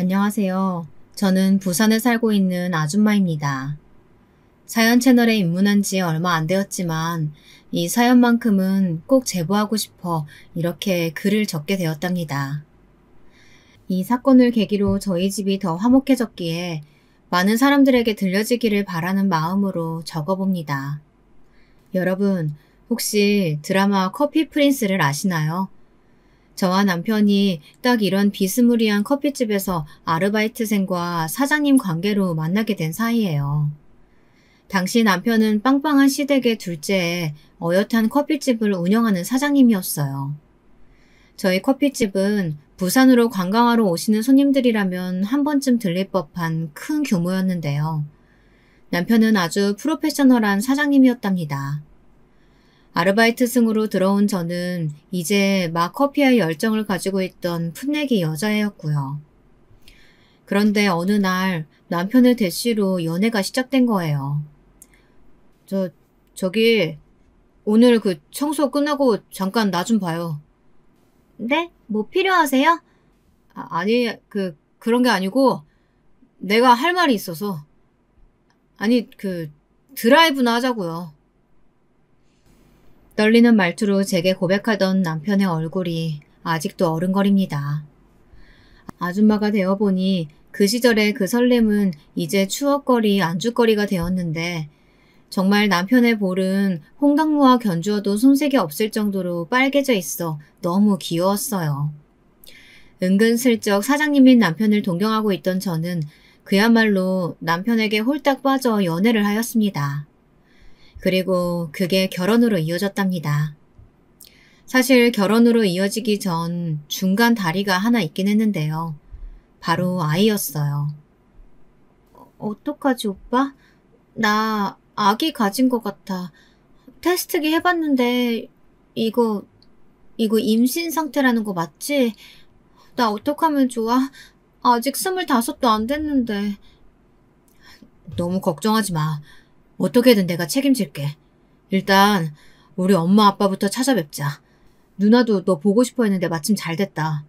안녕하세요. 저는 부산에 살고 있는 아줌마입니다. 사연 채널에 입문한 지 얼마 안 되었지만 이 사연만큼은 꼭 제보하고 싶어 이렇게 글을 적게 되었답니다. 이 사건을 계기로 저희 집이 더 화목해졌기에 많은 사람들에게 들려지기를 바라는 마음으로 적어봅니다. 여러분, 혹시 드라마 커피 프린스를 아시나요? 저와 남편이 딱 이런 비스무리한 커피집에서 아르바이트생과 사장님 관계로 만나게 된 사이예요. 당시 남편은 빵빵한 시댁의 둘째에 어엿한 커피집을 운영하는 사장님이었어요. 저희 커피집은 부산으로 관광하러 오시는 손님들이라면 한 번쯤 들릴 법한 큰 규모였는데요. 남편은 아주 프로페셔널한 사장님이었답니다. 아르바이트생으로 들어온 저는 이제 막 커피에 열정을 가지고 있던 풋내기 여자애였고요. 그런데 어느 날 남편의 대시로 연애가 시작된 거예요. 저기 오늘 그 청소 끝나고 잠깐 나 좀 봐요. 네? 뭐 필요하세요? 아니 그런 게 아니고 내가 할 말이 있어서. 아니 드라이브나 하자고요. 떨리는 말투로 제게 고백하던 남편의 얼굴이 아직도 어른거립니다. 아줌마가 되어보니 그 시절의 그 설렘은 이제 추억거리, 안주거리가 되었는데 정말 남편의 볼은 홍당무와 견주어도 손색이 없을 정도로 빨개져 있어 너무 귀여웠어요. 은근슬쩍 사장님인 남편을 동경하고 있던 저는 그야말로 남편에게 홀딱 빠져 연애를 하였습니다. 그리고 그게 결혼으로 이어졌답니다. 사실 결혼으로 이어지기 전 중간 다리가 하나 있긴 했는데요. 바로 아이였어요. 어떡하지, 오빠? 나 아기 가진 것 같아. 테스트기 해봤는데 이거 임신 상태라는 거 맞지? 나 어떡하면 좋아? 아직 25도 안 됐는데. 너무 걱정하지 마. 어떻게든 내가 책임질게. 일단 우리 엄마 아빠부터 찾아뵙자. 누나도 너 보고 싶어 했는데 마침 잘 됐다.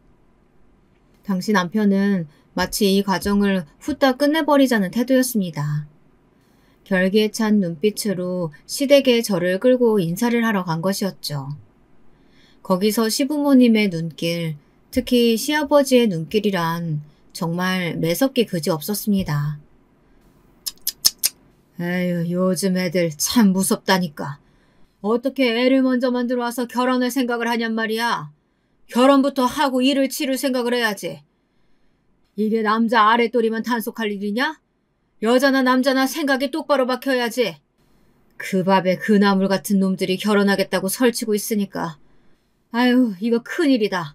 당시 남편은 마치 이 과정을 후딱 끝내버리자는 태도였습니다. 결기에 찬 눈빛으로 시댁에 저를 끌고 인사를 하러 간 것이었죠. 거기서 시부모님의 눈길, 특히 시아버지의 눈길이란 정말 매섭게 그지 없었습니다. 에휴, 요즘 애들 참 무섭다니까. 어떻게 애를 먼저 만들어 와서 결혼할 생각을 하냔 말이야. 결혼부터 하고 일을 치를 생각을 해야지. 이게 남자 아랫도리만 단속할 일이냐? 여자나 남자나 생각이 똑바로 박혀야지. 그 밥에 그 나물 같은 놈들이 결혼하겠다고 설치고 있으니까. 아유, 이거 큰일이다.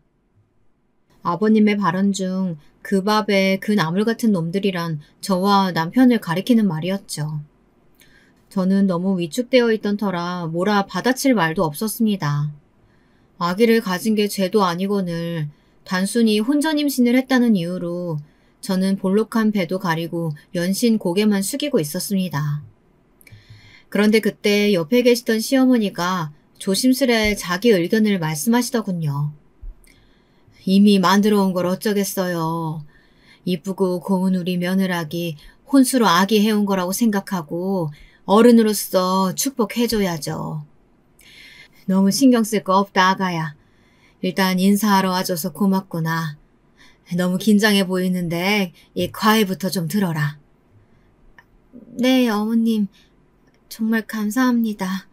아버님의 발언 중 그 밥에 그 나물 같은 놈들이란 저와 남편을 가리키는 말이었죠. 저는 너무 위축되어 있던 터라 뭐라 받아칠 말도 없었습니다. 아기를 가진 게 죄도 아니거늘 단순히 혼전 임신을 했다는 이유로 저는 볼록한 배도 가리고 연신 고개만 숙이고 있었습니다. 그런데 그때 옆에 계시던 시어머니가 조심스레 자기 의견을 말씀하시더군요. 이미 만들어 온 걸 어쩌겠어요. 이쁘고 고운 우리 며느라기 혼수로 아기 해온 거라고 생각하고 어른으로서 축복해줘야죠. 너무 신경 쓸 거 없다, 아가야. 일단 인사하러 와줘서 고맙구나. 너무 긴장해 보이는데 이 과외부터 좀 들어라. 네, 어머님. 정말 감사합니다.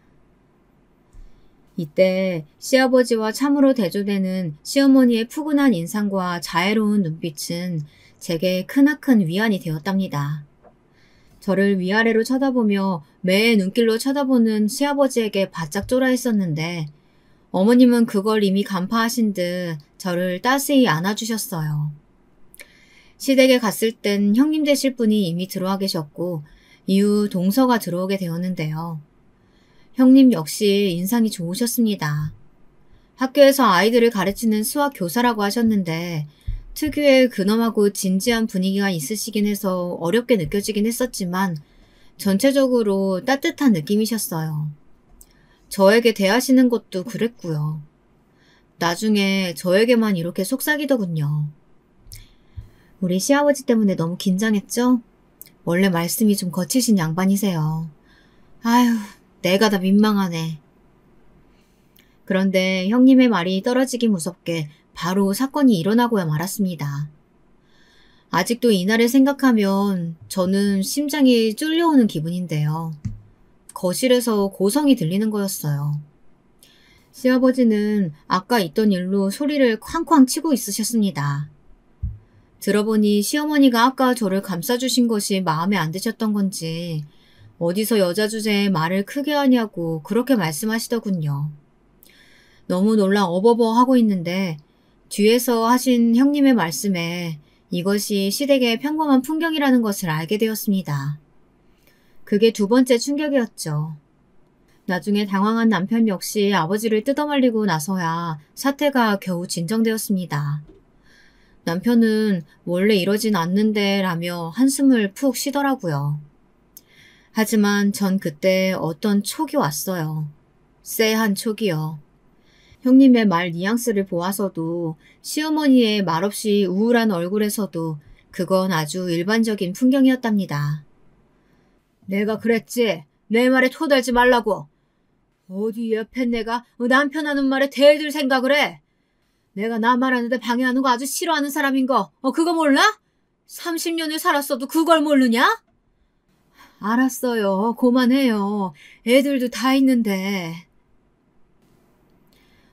이때 시아버지와 참으로 대조되는 시어머니의 푸근한 인상과 자애로운 눈빛은 제게 크나큰 위안이 되었답니다. 저를 위아래로 쳐다보며 매의 눈길로 쳐다보는 시아버지에게 바짝 쫄아 있었는데 어머님은 그걸 이미 간파하신 듯 저를 따스히 안아주셨어요. 시댁에 갔을 땐 형님 되실 분이 이미 들어와 계셨고 이후 동서가 들어오게 되었는데요. 형님 역시 인상이 좋으셨습니다. 학교에서 아이들을 가르치는 수학 교사라고 하셨는데 특유의 근엄하고 진지한 분위기가 있으시긴 해서 어렵게 느껴지긴 했었지만 전체적으로 따뜻한 느낌이셨어요. 저에게 대하시는 것도 그랬고요. 나중에 저에게만 이렇게 속삭이더군요. 우리 시아버지 때문에 너무 긴장했죠? 원래 말씀이 좀 거치신 양반이세요. 아휴, 내가 다 민망하네. 그런데 형님의 말이 떨어지기 무섭게 바로 사건이 일어나고야 말았습니다. 아직도 이날을 생각하면 저는 심장이 쫄려오는 기분인데요. 거실에서 고성이 들리는 거였어요. 시아버지는 아까 있던 일로 소리를 쾅쾅 치고 있으셨습니다. 들어보니 시어머니가 아까 저를 감싸주신 것이 마음에 안 드셨던 건지 어디서 여자 주제에 말을 크게 하냐고 그렇게 말씀하시더군요. 너무 놀라 어버버 하고 있는데 뒤에서 하신 형님의 말씀에 이것이 시댁의 평범한 풍경이라는 것을 알게 되었습니다. 그게 두 번째 충격이었죠. 나중에 당황한 남편 역시 아버지를 뜯어말리고 나서야 사태가 겨우 진정되었습니다. 남편은 원래 이러진 않는데 라며 한숨을 푹 쉬더라고요. 하지만 전 그때 어떤 촉이 왔어요. 쎄한 촉이요. 형님의 말 뉘앙스를 보아서도 시어머니의 말없이 우울한 얼굴에서도 그건 아주 일반적인 풍경이었답니다. 내가 그랬지. 내 말에 토달지 말라고. 어디 옆에 내가 남편 하는 말에 대들 생각을 해. 내가 나 말하는데 방해하는 거 아주 싫어하는 사람인 거 그거 몰라? 30년을 살았어도 그걸 모르냐? 알았어요. 그만해요. 애들도 다 있는데.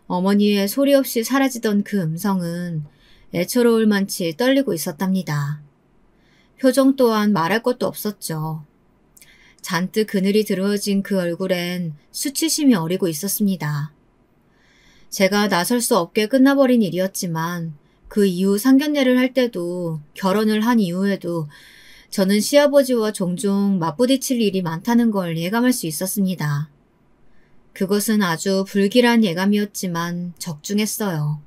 어머니의 소리 없이 사라지던 그 음성은 애처로울 만치 떨리고 있었답니다. 표정 또한 말할 것도 없었죠. 잔뜩 그늘이 들어진 그 얼굴엔 수치심이 어리고 있었습니다. 제가 나설 수 없게 끝나버린 일이었지만 그 이후 상견례를 할 때도 결혼을 한 이후에도 저는 시아버지와 종종 맞부딪힐 일이 많다는 걸 예감할 수 있었습니다. 그것은 아주 불길한 예감이었지만 적중했어요.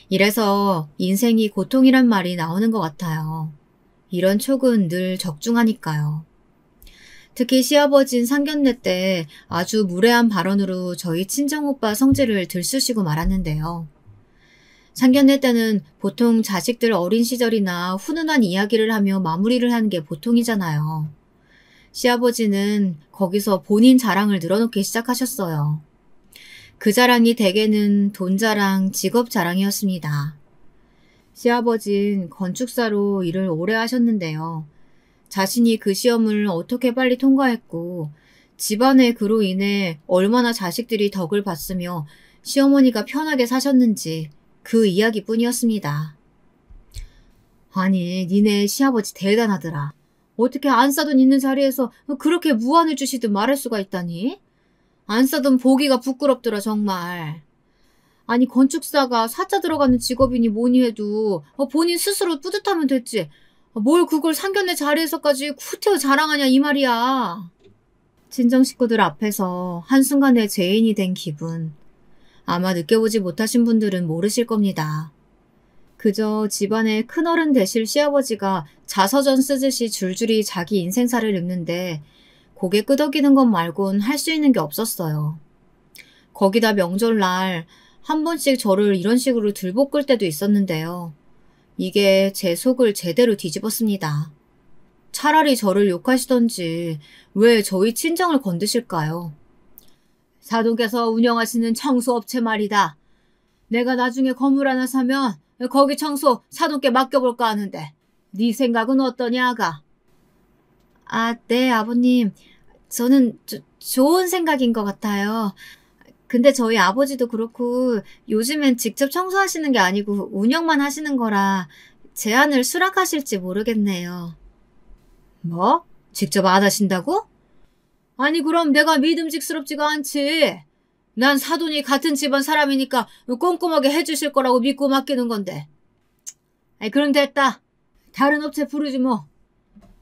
이래서 인생이 고통이란 말이 나오는 것 같아요. 이런 촉은 늘 적중하니까요. 특히 시아버진 상견례 때 아주 무례한 발언으로 저희 친정오빠 성질을 들쑤시고 말았는데요. 상견례 때는 보통 자식들 어린 시절이나 훈훈한 이야기를 하며 마무리를 하는 게 보통이잖아요. 시아버지는 거기서 본인 자랑을 늘어놓기 시작하셨어요. 그 자랑이 대개는 돈 자랑, 직업 자랑이었습니다. 시아버진 건축사로 일을 오래 하셨는데요. 자신이 그 시험을 어떻게 빨리 통과했고 집안의 그로 인해 얼마나 자식들이 덕을 봤으며 시어머니가 편하게 사셨는지 그 이야기뿐이었습니다. 아니, 니네 시아버지 대단하더라. 어떻게 안 싸돈 있는 자리에서 그렇게 무안을 주시듯 말할 수가 있다니? 안 싸돈 보기가 부끄럽더라 정말. 아니 건축사가 사자 들어가는 직업이니 뭐니 해도 본인 스스로 뿌듯하면 됐지. 뭘 그걸 상견례 자리에서까지 후태어 자랑하냐 이 말이야. 친정 식구들 앞에서 한순간에 죄인이 된 기분. 아마 느껴보지 못하신 분들은 모르실 겁니다. 그저 집안의 큰어른 되실 시아버지가 자서전 쓰듯이 줄줄이 자기 인생사를 읽는데 고개 끄덕이는 것 말곤 할 수 있는 게 없었어요. 거기다 명절날 한 번씩 저를 이런 식으로 들볶을 때도 있었는데요. 이게 제 속을 제대로 뒤집었습니다. 차라리 저를 욕하시던지 왜 저희 친정을 건드실까요? 사돈께서 운영하시는 청소업체 말이다. 내가 나중에 건물 하나 사면 거기 청소 사돈께 맡겨볼까 하는데 네 생각은 어떠냐 아가? 아, 네 아버님. 저는 좋은 생각인 것 같아요. 근데 저희 아버지도 그렇고 요즘엔 직접 청소하시는 게 아니고 운영만 하시는 거라 제안을 수락하실지 모르겠네요. 뭐? 직접 안 하신다고? 아니 그럼 내가 믿음직스럽지가 않지. 난 사돈이 같은 집안 사람이니까 꼼꼼하게 해주실 거라고 믿고 맡기는 건데. 아이 그럼 됐다. 다른 업체 부르지 뭐.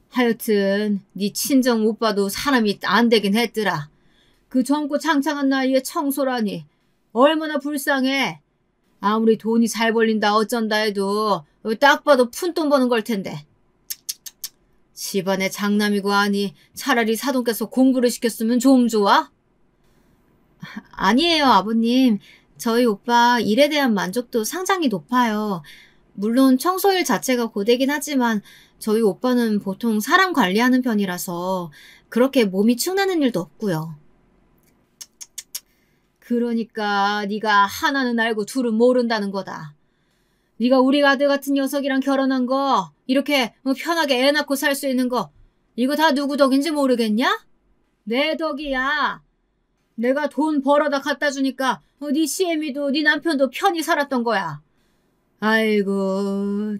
하여튼 네 친정 오빠도 사람이 안 되긴 했더라. 그 젊고 창창한 나이에 청소라니 얼마나 불쌍해. 아무리 돈이 잘 벌린다 어쩐다 해도 딱 봐도 푼돈 버는 걸 텐데. 집안의 장남이고 아니 차라리 사돈께서 공부를 시켰으면 좀 좋아? 아니에요 아버님. 저희 오빠 일에 대한 만족도 상당히 높아요. 물론 청소일 자체가 고되긴 하지만 저희 오빠는 보통 사람 관리하는 편이라서 그렇게 몸이 축나는 일도 없고요. 그러니까 네가 하나는 알고 둘은 모른다는 거다. 네가 우리 아들 같은 녀석이랑 결혼한 거, 이렇게 편하게 애 낳고 살 수 있는 거, 이거 다 누구 덕인지 모르겠냐? 내 덕이야. 내가 돈 벌어다 갖다 주니까 네 시애미도 네 남편도 편히 살았던 거야. 아이고,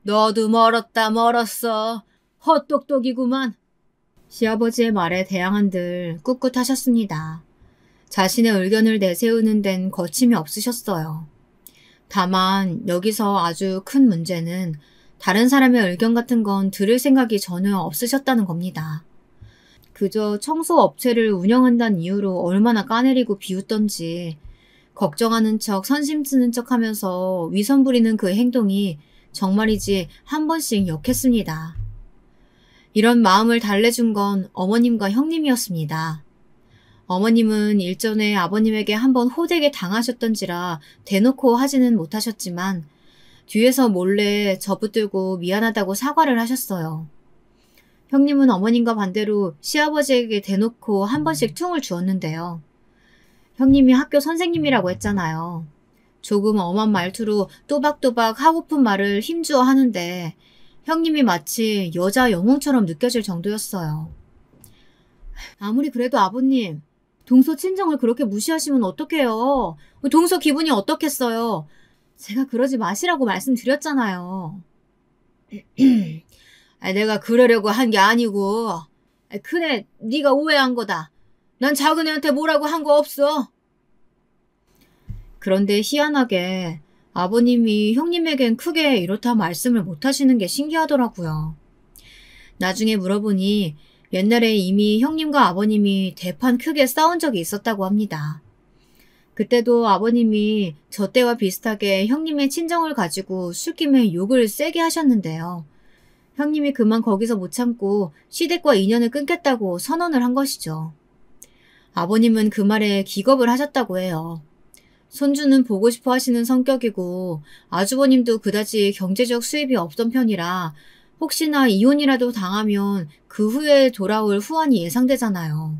너도 멀었다 멀었어. 헛똑똑이구만. 시아버지의 말에 대항한들 꿋꿋하셨습니다. 자신의 의견을 내세우는 데는 거침이 없으셨어요. 다만 여기서 아주 큰 문제는 다른 사람의 의견 같은 건 들을 생각이 전혀 없으셨다는 겁니다. 그저 청소업체를 운영한다는 이유로 얼마나 까내리고 비웃던지 걱정하는 척 선심 쓰는 척 하면서 위선 부리는 그 행동이 정말이지 한 번씩 역했습니다. 이런 마음을 달래준 건 어머님과 형님이었습니다. 어머님은 일전에 아버님에게 한번 호되게 당하셨던지라 대놓고 하지는 못하셨지만 뒤에서 몰래 접붙들고 미안하다고 사과를 하셨어요. 형님은 어머님과 반대로 시아버지에게 대놓고 한 번씩 퉁을 주었는데요. 형님이 학교 선생님이라고 했잖아요. 조금 엄한 말투로 또박또박 하고픈 말을 힘주어 하는데 형님이 마치 여자 영웅처럼 느껴질 정도였어요. 아무리 그래도 아버님, 동서 친정을 그렇게 무시하시면 어떡해요. 동서 기분이 어떻겠어요. 제가 그러지 마시라고 말씀드렸잖아요. 내가 그러려고 한 게 아니고 큰애 네가 오해한 거다. 난 작은애한테 뭐라고 한 거 없어. 그런데 희한하게 아버님이 형님에겐 크게 이렇다 말씀을 못하시는 게 신기하더라고요. 나중에 물어보니 옛날에 이미 형님과 아버님이 대판 크게 싸운 적이 있었다고 합니다. 그때도 아버님이 저 때와 비슷하게 형님의 친정을 가지고 술김에 욕을 세게 하셨는데요. 형님이 그만 거기서 못 참고 시댁과 인연을 끊겠다고 선언을 한 것이죠. 아버님은 그 말에 기겁을 하셨다고 해요. 손주는 보고 싶어 하시는 성격이고 아주버님도 그다지 경제적 수입이 없던 편이라 혹시나 이혼이라도 당하면 그 후에 돌아올 후환이 예상되잖아요.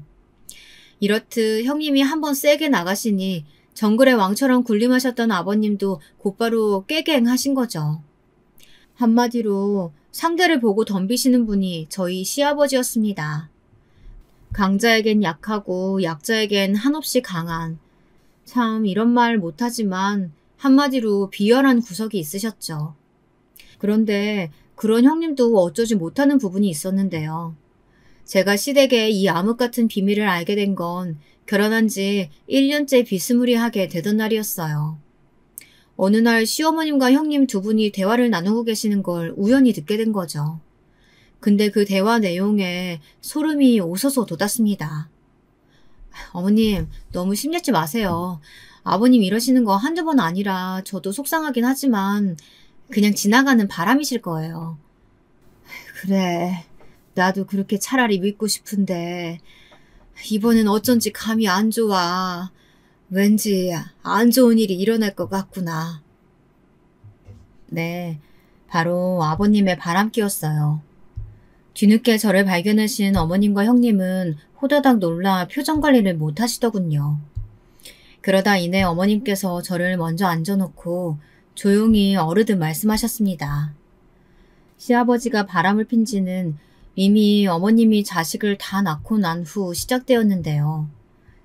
이렇듯 형님이 한번 세게 나가시니 정글의 왕처럼 군림하셨던 아버님도 곧바로 깨갱하신 거죠. 한마디로 상대를 보고 덤비시는 분이 저희 시아버지였습니다. 강자에겐 약하고 약자에겐 한없이 강한, 참 이런 말 못하지만 한마디로 비열한 구석이 있으셨죠. 그런데 그런 형님도 어쩌지 못하는 부분이 있었는데요. 제가 시댁에 이 암흑 같은 비밀을 알게 된 건 결혼한 지 1년째 비스무리하게 되던 날이었어요. 어느 날 시어머님과 형님 두 분이 대화를 나누고 계시는 걸 우연히 듣게 된 거죠. 근데 그 대화 내용에 소름이 오서서 돋았습니다. 어머님, 너무 심려지 마세요. 아버님 이러시는 거 한두 번 아니라 저도 속상하긴 하지만 그냥 지나가는 바람이실 거예요. 그래, 나도 그렇게 차라리 믿고 싶은데 이번엔 어쩐지 감이 안 좋아. 왠지 안 좋은 일이 일어날 것 같구나. 네, 바로 아버님의 바람기였어요. 뒤늦게 저를 발견하신 어머님과 형님은 호다닥 놀라 표정 관리를 못 하시더군요. 그러다 이내 어머님께서 저를 먼저 앉아놓고 조용히 어르듯 말씀하셨습니다. 시아버지가 바람을 핀 지는 이미 어머님이 자식을 다 낳고 난 후 시작되었는데요.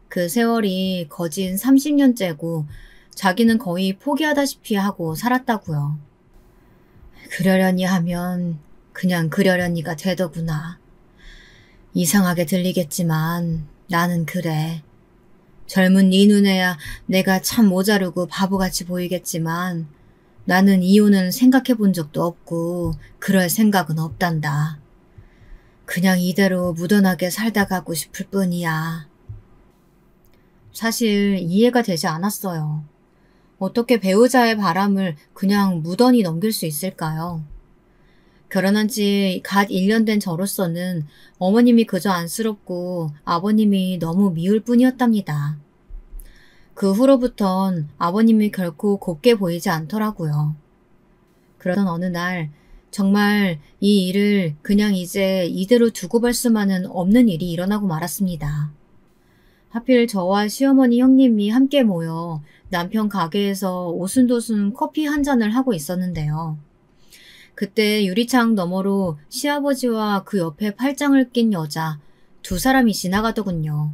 그 세월이 거진 30년째고 자기는 거의 포기하다시피 하고 살았다고요. 그러려니 하면 그냥 그러려니가 되더구나. 이상하게 들리겠지만 나는 그래. 젊은 네 눈에야 내가 참 모자르고 바보같이 보이겠지만 나는 이혼은 생각해 본 적도 없고 그럴 생각은 없단다. 그냥 이대로 무던하게 살다 가고 싶을 뿐이야. 사실 이해가 되지 않았어요. 어떻게 배우자의 바람을 그냥 무던히 넘길 수 있을까요? 결혼한 지 갓 1년 된 저로서는 어머님이 그저 안쓰럽고 아버님이 너무 미울 뿐이었답니다. 그 후로부턴 아버님이 결코 곱게 보이지 않더라고요. 그러던 어느 날 정말 이 일을 그냥 이제 이대로 두고 볼 수만은 없는 일이 일어나고 말았습니다. 하필 저와 시어머니 형님이 함께 모여 남편 가게에서 오순도순 커피 한 잔을 하고 있었는데요. 그때 유리창 너머로 시아버지와 그 옆에 팔짱을 낀 여자 두 사람이 지나가더군요.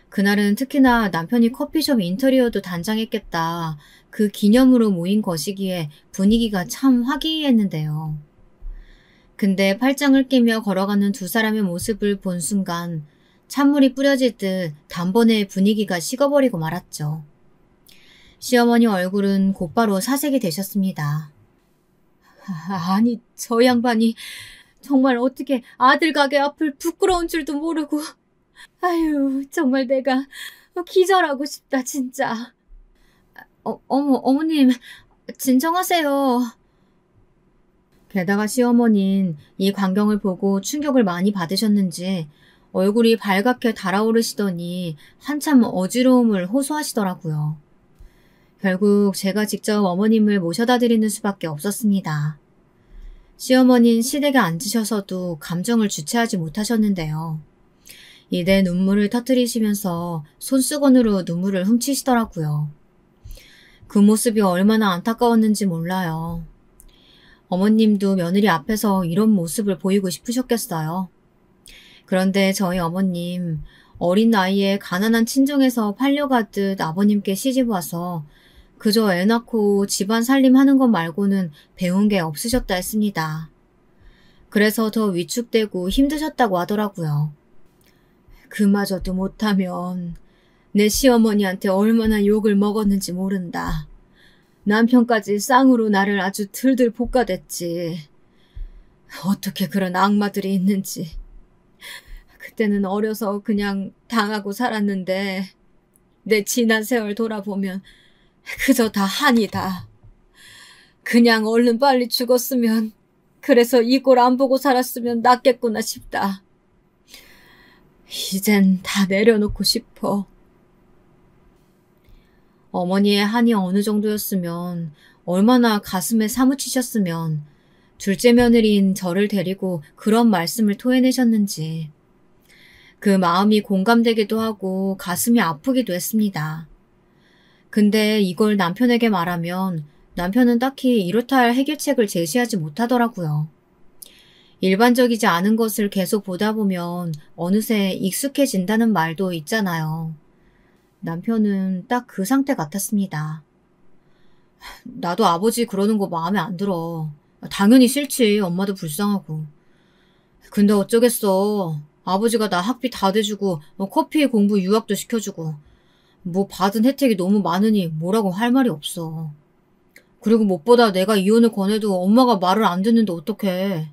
그날은 특히나 남편이 커피숍 인테리어도 단장했겠다. 그 기념으로 모인 것이기에 분위기가 참 화기애애했는데요. 근데 팔짱을 끼며 걸어가는 두 사람의 모습을 본 순간 찬물이 뿌려지듯 단번에 분위기가 식어버리고 말았죠. 시어머니 얼굴은 곧바로 사색이 되셨습니다. 아니, 저 양반이 정말 어떻게 아들 가게 앞을 부끄러운 줄도 모르고. 아유, 정말 내가 기절하고 싶다, 진짜. 어머님, 진정하세요. 게다가 시어머니는 이 광경을 보고 충격을 많이 받으셨는지 얼굴이 발갛게 달아오르시더니 한참 어지러움을 호소하시더라고요. 결국 제가 직접 어머님을 모셔다 드리는 수밖에 없었습니다. 시어머니는 시댁에 앉으셔서도 감정을 주체하지 못하셨는데요. 이내 눈물을 터뜨리시면서 손수건으로 눈물을 훔치시더라고요. 그 모습이 얼마나 안타까웠는지 몰라요. 어머님도 며느리 앞에서 이런 모습을 보이고 싶으셨겠어요. 그런데 저희 어머님, 어린 나이에 가난한 친정에서 팔려가듯 아버님께 시집와서 그저 애 낳고 집안 살림하는 것 말고는 배운 게 없으셨다 했습니다. 그래서 더 위축되고 힘드셨다고 하더라고요. 그마저도 못하면 내 시어머니한테 얼마나 욕을 먹었는지 모른다. 남편까지 쌍으로 나를 아주 들들 볶아댔지. 어떻게 그런 악마들이 있는지. 그때는 어려서 그냥 당하고 살았는데 내 지난 세월 돌아보면 그저 다 한이다. 그냥 얼른 빨리 죽었으면, 그래서 이 꼴 안 보고 살았으면 낫겠구나 싶다. 이젠 다 내려놓고 싶어. 어머니의 한이 어느 정도였으면, 얼마나 가슴에 사무치셨으면 둘째 며느리인 저를 데리고 그런 말씀을 토해내셨는지. 그 마음이 공감되기도 하고 가슴이 아프기도 했습니다. 근데 이걸 남편에게 말하면 남편은 딱히 이렇다 할 해결책을 제시하지 못하더라고요. 일반적이지 않은 것을 계속 보다 보면 어느새 익숙해진다는 말도 있잖아요. 남편은 딱 그 상태 같았습니다. 나도 아버지 그러는 거 마음에 안 들어. 당연히 싫지. 엄마도 불쌍하고. 근데 어쩌겠어. 아버지가 나 학비 다 대주고 커피 공부 유학도 시켜주고 뭐 받은 혜택이 너무 많으니 뭐라고 할 말이 없어. 그리고 무엇보다 내가 이혼을 권해도 엄마가 말을 안 듣는데 어떡해.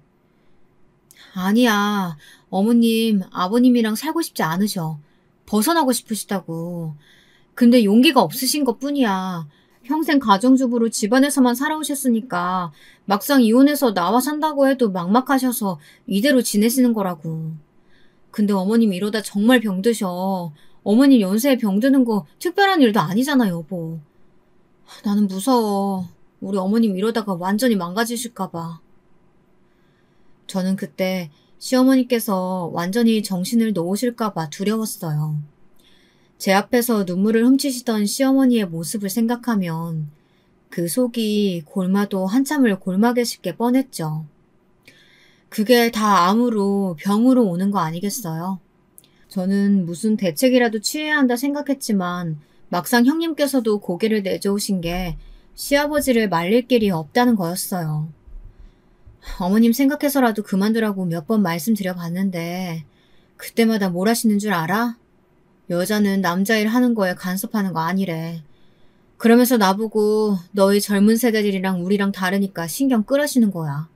아니야. 어머님, 아버님이랑 살고 싶지 않으셔. 벗어나고 싶으시다고. 근데 용기가 없으신 것뿐이야. 평생 가정주부로 집안에서만 살아오셨으니까 막상 이혼해서 나와 산다고 해도 막막하셔서 이대로 지내시는 거라고. 근데 어머님 이러다 정말 병드셔. 어머님 연세에 병드는 거 특별한 일도 아니잖아, 여보. 나는 무서워. 우리 어머님 이러다가 완전히 망가지실까 봐. 저는 그때 시어머니께서 완전히 정신을 놓으실까 봐 두려웠어요. 제 앞에서 눈물을 훔치시던 시어머니의 모습을 생각하면 그 속이 골마도 한참을 골마 계실 게 뻔했죠. 그게 다 암으로 병으로 오는 거 아니겠어요? 저는 무슨 대책이라도 취해야 한다 생각했지만 막상 형님께서도 고개를 내저으신 게 시아버지를 말릴 길이 없다는 거였어요. 어머님 생각해서라도 그만두라고 몇 번 말씀드려봤는데 그때마다 뭘 하시는 줄 알아? 여자는 남자일 하는 거에 간섭하는 거 아니래. 그러면서 나보고 너희 젊은 세대들이랑 우리랑 다르니까 신경 끌으시는 거야.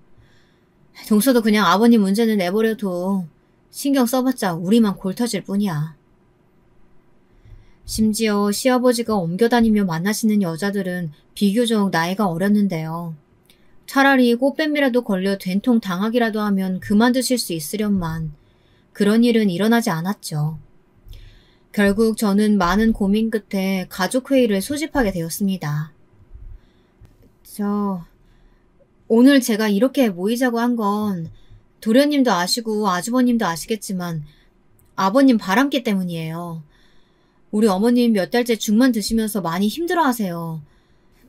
동서도 그냥 아버님 문제는 내버려둬. 신경 써봤자 우리만 골 터질 뿐이야. 심지어 시아버지가 옮겨다니며 만나시는 여자들은 비교적 나이가 어렸는데요. 차라리 꽃뱀이라도 걸려 된통 당하기라도 하면 그만두실 수 있으련만 그런 일은 일어나지 않았죠. 결국 저는 많은 고민 끝에 가족회의를 소집하게 되었습니다. 오늘 제가 이렇게 모이자고 한 건 도련님도 아시고 아주버님도 아시겠지만 아버님 바람기 때문이에요. 우리 어머님 몇 달째 죽만 드시면서 많이 힘들어하세요.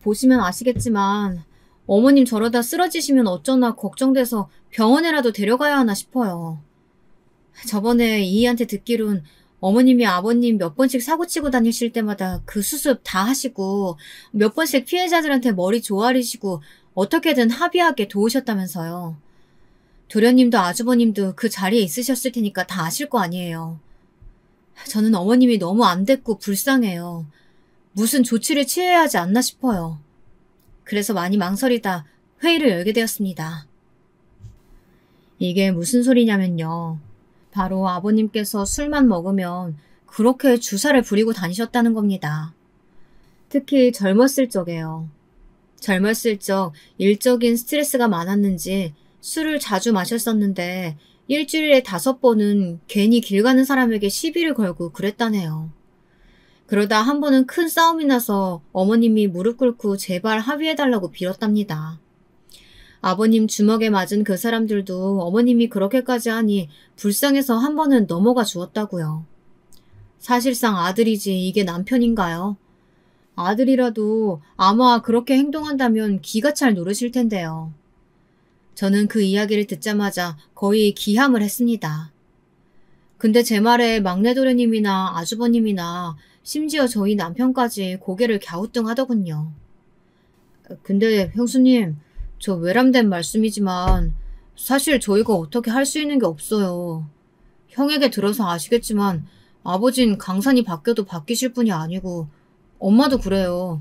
보시면 아시겠지만 어머님 저러다 쓰러지시면 어쩌나 걱정돼서 병원에라도 데려가야 하나 싶어요. 저번에 이희한테 듣기론 어머님이 아버님 몇 번씩 사고치고 다니실 때마다 그 수습 다 하시고 몇 번씩 피해자들한테 머리 조아리시고 어떻게든 합의하게 도우셨다면서요. 도련님도 아주버님도 그 자리에 있으셨을 테니까 다 아실 거 아니에요. 저는 어머님이 너무 안 됐고 불쌍해요. 무슨 조치를 취해야 하지 않나 싶어요. 그래서 많이 망설이다 회의를 열게 되었습니다. 이게 무슨 소리냐면요. 바로 아버님께서 술만 먹으면 그렇게 주사를 부리고 다니셨다는 겁니다. 특히 젊었을 적에요. 젊었을 적 일적인 스트레스가 많았는지 술을 자주 마셨었는데 일주일에 5번은 괜히 길 가는 사람에게 시비를 걸고 그랬다네요. 그러다 한 번은 큰 싸움이 나서 어머님이 무릎 꿇고 제발 합의해달라고 빌었답니다. 아버님 주먹에 맞은 그 사람들도 어머님이 그렇게까지 하니 불쌍해서 한 번은 넘어가 주었다고요. 사실상 아들이지 이게 남편인가요? 아들이라도 아마 그렇게 행동한다면 기가 찰 노릇일 텐데요. 저는 그 이야기를 듣자마자 거의 기함을 했습니다. 근데 제 말에 막내 도련님이나 아주버님이나 심지어 저희 남편까지 고개를 갸우뚱하더군요. 근데 형수님, 저 외람된 말씀이지만 사실 저희가 어떻게 할 수 있는 게 없어요. 형에게 들어서 아시겠지만 아버진 강산이 바뀌어도 바뀌실 분이 아니고 엄마도 그래요.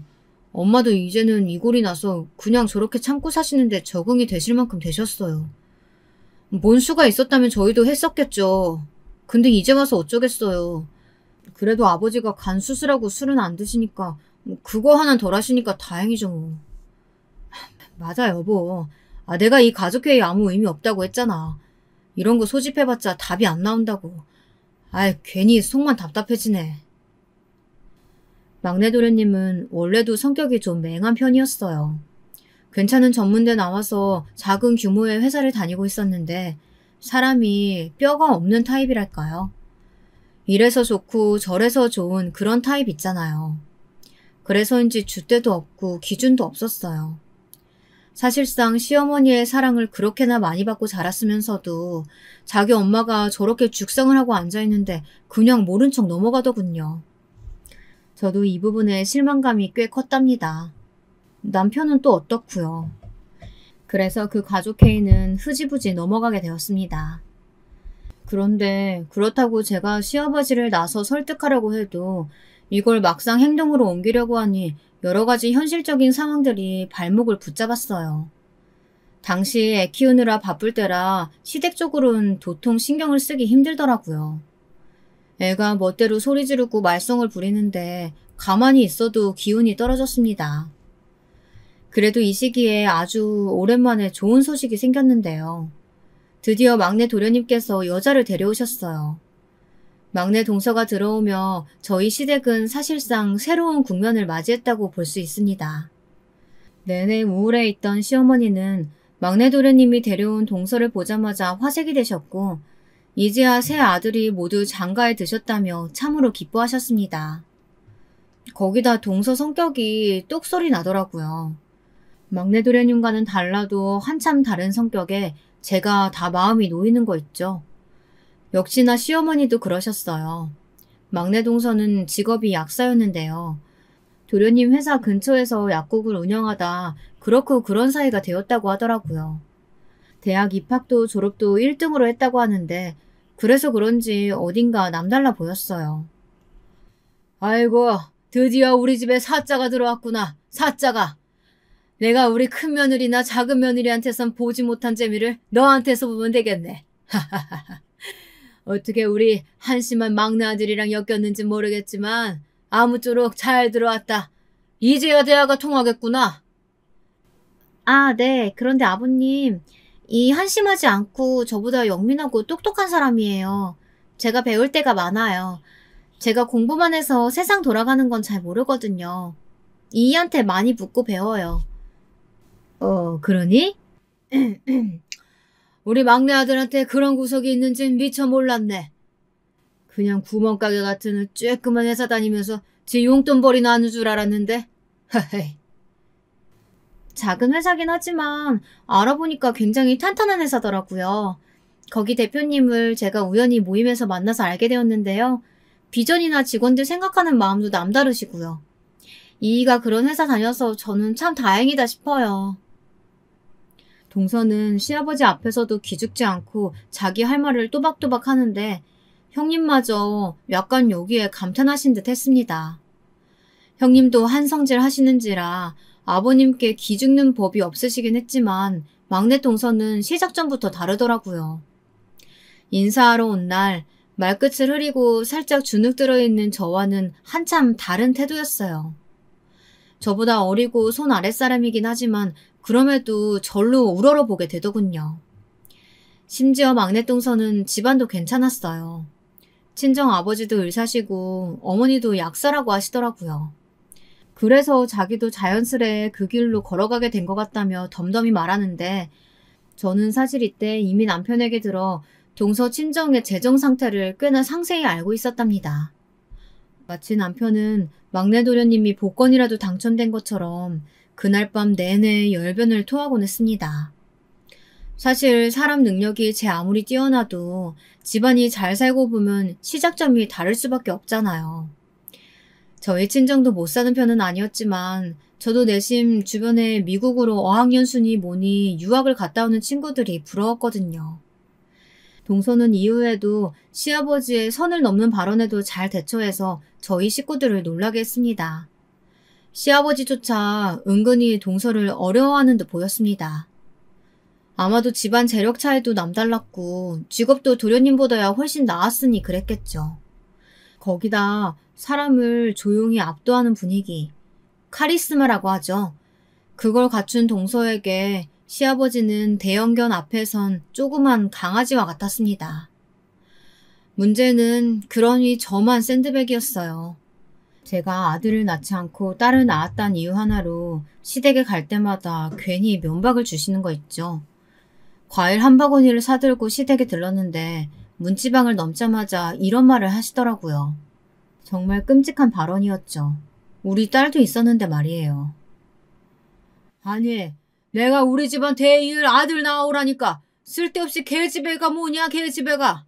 엄마도 이제는 이골이 나서 그냥 저렇게 참고 사시는데 적응이 되실 만큼 되셨어요. 뭔 수가 있었다면 저희도 했었겠죠. 근데 이제 와서 어쩌겠어요. 그래도 아버지가 간 수술하고 술은 안 드시니까 그거 하나는 덜 하시니까 다행이죠 뭐. 맞아 여보. 내가 이 가족회의 아무 의미 없다고 했잖아. 이런 거 소집해봤자 답이 안 나온다고. 괜히 속만 답답해지네. 막내 도련님은 원래도 성격이 좀 맹한 편이었어요. 괜찮은 전문대 나와서 작은 규모의 회사를 다니고 있었는데 사람이 뼈가 없는 타입이랄까요? 이래서 좋고 저래서 좋은 그런 타입 있잖아요. 그래서인지 줏대도 없고 기준도 없었어요. 사실상 시어머니의 사랑을 그렇게나 많이 받고 자랐으면서도 자기 엄마가 저렇게 죽상을 하고 앉아있는데 그냥 모른 척 넘어가더군요. 저도 이 부분에 실망감이 꽤 컸답니다. 남편은 또 어떻고요. 그래서 그 가족회의는 흐지부지 넘어가게 되었습니다. 그런데 그렇다고 제가 시아버지를 나서 설득하려고 해도 이걸 막상 행동으로 옮기려고 하니 여러 가지 현실적인 상황들이 발목을 붙잡았어요. 당시 애 키우느라 바쁠 때라 시댁적으로는 도통 신경을 쓰기 힘들더라고요. 애가 멋대로 소리 지르고 말썽을 부리는데 가만히 있어도 기운이 떨어졌습니다. 그래도 이 시기에 아주 오랜만에 좋은 소식이 생겼는데요. 드디어 막내 도련님께서 여자를 데려오셨어요. 막내 동서가 들어오며 저희 시댁은 사실상 새로운 국면을 맞이했다고 볼 수 있습니다. 내내 우울해 있던 시어머니는 막내 도련님이 데려온 동서를 보자마자 화색이 되셨고 이제야 새 아들이 모두 장가에 드셨다며 참으로 기뻐하셨습니다. 거기다 동서 성격이 똑소리 나더라고요. 막내 도련님과는 달라도 한참 다른 성격에 제가 다 마음이 놓이는 거 있죠. 역시나 시어머니도 그러셨어요. 막내 동서는 직업이 약사였는데요. 도련님 회사 근처에서 약국을 운영하다 그렇고 그런 사이가 되었다고 하더라고요. 대학 입학도 졸업도 1등으로 했다고 하는데 그래서 그런지 어딘가 남달라 보였어요. 아이고, 드디어 우리 집에 사자가 들어왔구나. 사자가. 내가 우리 큰 며느리나 작은 며느리한테선 보지 못한 재미를 너한테서 보면 되겠네. 하하하하. 어떻게 우리 한심한 막내 아들이랑 엮였는지 모르겠지만 아무쪼록 잘 들어왔다. 이제야 대화가 통하겠구나. 네. 그런데 아버님, 이 한심하지 않고 저보다 영민하고 똑똑한 사람이에요. 제가 배울 때가 많아요. 제가 공부만 해서 세상 돌아가는 건 잘 모르거든요. 이희한테 많이 묻고 배워요. 그러니? 우리 막내 아들한테 그런 구석이 있는진 미처 몰랐네. 그냥 구멍가게 같은 쬐끄만 회사 다니면서 지 용돈벌이나 하는 줄 알았는데. 하헤이. 작은 회사긴 하지만 알아보니까 굉장히 탄탄한 회사더라고요. 거기 대표님을 제가 우연히 모임에서 만나서 알게 되었는데요. 비전이나 직원들 생각하는 마음도 남다르시고요. 이이가 그런 회사 다녀서 저는 참 다행이다 싶어요. 동서는 시아버지 앞에서도 기죽지 않고 자기 할 말을 또박또박 하는데 형님마저 약간 여기에 감탄하신 듯 했습니다. 형님도 한성질 하시는지라 아버님께 기죽는 법이 없으시긴 했지만 막내 동서는 시작 전부터 다르더라고요. 인사하러 온 날 말끝을 흐리고 살짝 주눅 들어있는 저와는 한참 다른 태도였어요. 저보다 어리고 손 아랫사람이긴 하지만 그럼에도 절로 우러러보게 되더군요. 심지어 막내 동서는 집안도 괜찮았어요. 친정 아버지도 의사시고 어머니도 약사라고 하시더라고요. 그래서 자기도 자연스레 그 길로 걸어가게 된 것 같다며 덤덤히 말하는데 저는 사실 이때 이미 남편에게 들어 동서 친정의 재정 상태를 꽤나 상세히 알고 있었답니다. 마치 남편은 막내 도련님이 복권이라도 당첨된 것처럼 그날 밤 내내 열변을 토하곤 했습니다. 사실 사람 능력이 제 아무리 뛰어나도 집안이 잘 살고 보면 시작점이 다를 수밖에 없잖아요. 저희 친정도 못 사는 편은 아니었지만 저도 내심 주변에 미국으로 어학연수니 뭐니 유학을 갔다 오는 친구들이 부러웠거든요. 동서는 이후에도 시아버지의 선을 넘는 발언에도 잘 대처해서 저희 식구들을 놀라게 했습니다. 시아버지조차 은근히 동서를 어려워하는 듯 보였습니다. 아마도 집안 재력 차이도 남달랐고 직업도 도련님보다야 훨씬 나았으니 그랬겠죠. 거기다 사람을 조용히 압도하는 분위기, 카리스마라고 하죠. 그걸 갖춘 동서에게 시아버지는 대형견 앞에선 조그만 강아지와 같았습니다. 문제는 그러니 저만 샌드백이었어요. 제가 아들을 낳지 않고 딸을 낳았다는 이유 하나로 시댁에 갈 때마다 괜히 면박을 주시는 거 있죠. 과일 한 바구니를 사들고 시댁에 들렀는데 문지방을 넘자마자 이런 말을 하시더라고요. 정말 끔찍한 발언이었죠. 우리 딸도 있었는데 말이에요. 아니, 내가 우리 집안 대이을 아들 낳아오라니까 쓸데없이 개집애가 뭐냐 개집애가.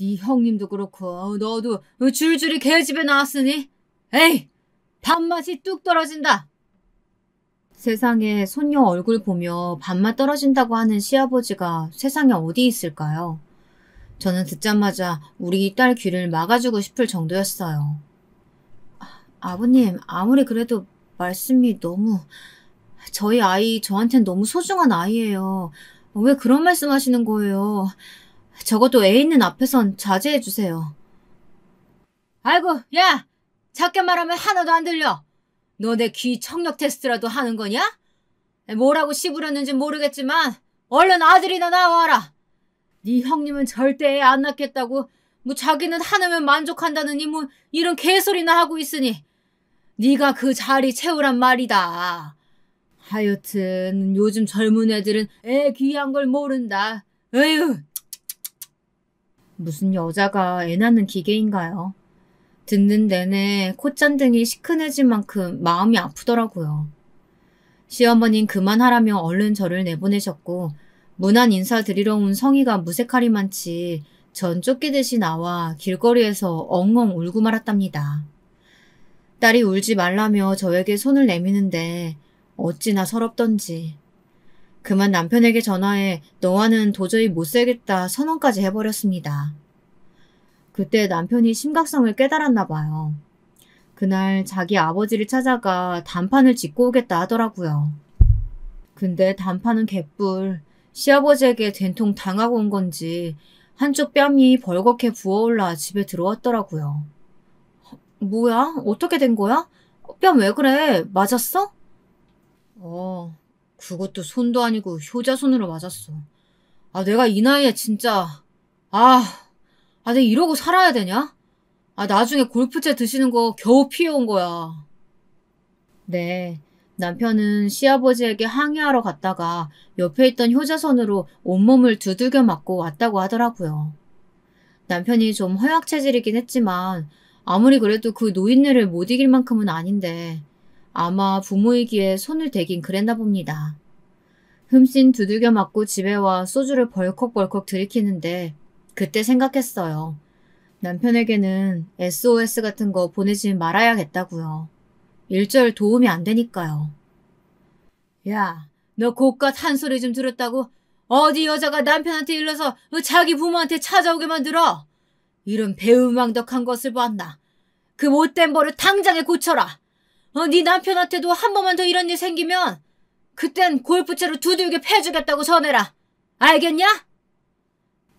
네 형님도 그렇고 너도 줄줄이 개집애 나왔으니 에이 밥맛이 뚝 떨어진다. 세상에 손녀 얼굴 보며 밥맛 떨어진다고 하는 시아버지가 세상에 어디 있을까요? 저는 듣자마자 우리 딸 귀를 막아주고 싶을 정도였어요. 아버님, 아무리 그래도 말씀이 너무... 저희 아이 저한텐 너무 소중한 아이예요. 왜 그런 말씀 하시는 거예요? 적어도 애 있는 앞에선 자제해 주세요. 아이고, 야! 작게 말하면 하나도 안 들려. 너 내 귀 청력 테스트라도 하는 거냐? 뭐라고 씹으렸는지 모르겠지만 얼른 아들이나 낳아와라. 네 형님은 절대 애 안 낳겠다고 뭐 자기는 하나면 만족한다느니 뭐 이런 개소리나 하고 있으니 네가 그 자리 채우란 말이다. 하여튼 요즘 젊은 애들은 애 귀한 걸 모른다. 에휴. 무슨 여자가 애 낳는 기계인가요? 듣는 내내 콧잔등이 시큰해질 만큼 마음이 아프더라고요. 시어머닌 그만하라며 얼른 저를 내보내셨고 무난 인사 드리러 온 성의가 무색하리만치 전 쫓기듯이 나와 길거리에서 엉엉 울고 말았답니다. 딸이 울지 말라며 저에게 손을 내미는데 어찌나 서럽던지. 그만 남편에게 전화해 너와는 도저히 못 살겠다 선언까지 해버렸습니다. 그때 남편이 심각성을 깨달았나 봐요. 그날 자기 아버지를 찾아가 단판을 짓고 오겠다 하더라고요. 근데 단판은 개뿔. 시아버지에게 된통 당하고 온 건지 한쪽 뺨이 벌겋게 부어올라 집에 들어왔더라고요. 뭐야? 어떻게 된 거야? 뺨 왜 그래? 맞았어? 그것도 손도 아니고 효자손으로 맞았어. 내가 이 나이에 진짜... 내가 이러고 살아야 되냐? 나중에 골프채 드시는 거 겨우 피해온 거야. 네, 남편은 시아버지에게 항의하러 갔다가 옆에 있던 효자손으로 온몸을 두들겨 맞고 왔다고 하더라고요. 남편이 좀 허약 체질이긴 했지만 아무리 그래도 그 노인네를 못 이길 만큼은 아닌데 아마 부모이기에 손을 대긴 그랬나 봅니다. 흠씬 두들겨 맞고 집에 와 소주를 벌컥벌컥 들이키는데 그때 생각했어요. 남편에게는 SOS 같은 거 보내지 말아야겠다고요. 일절 도움이 안 되니까요. 야, 너 고깟 한 소리 좀 들었다고? 어디 여자가 남편한테 일러서 자기 부모한테 찾아오게 만들어? 이런 배은망덕한 것을 봤나? 그 못된 버릇 당장에 고쳐라. 네 남편한테도 한 번만 더 이런 일 생기면 그땐 골프채로 두들겨 패주겠다고 전해라. 알겠냐?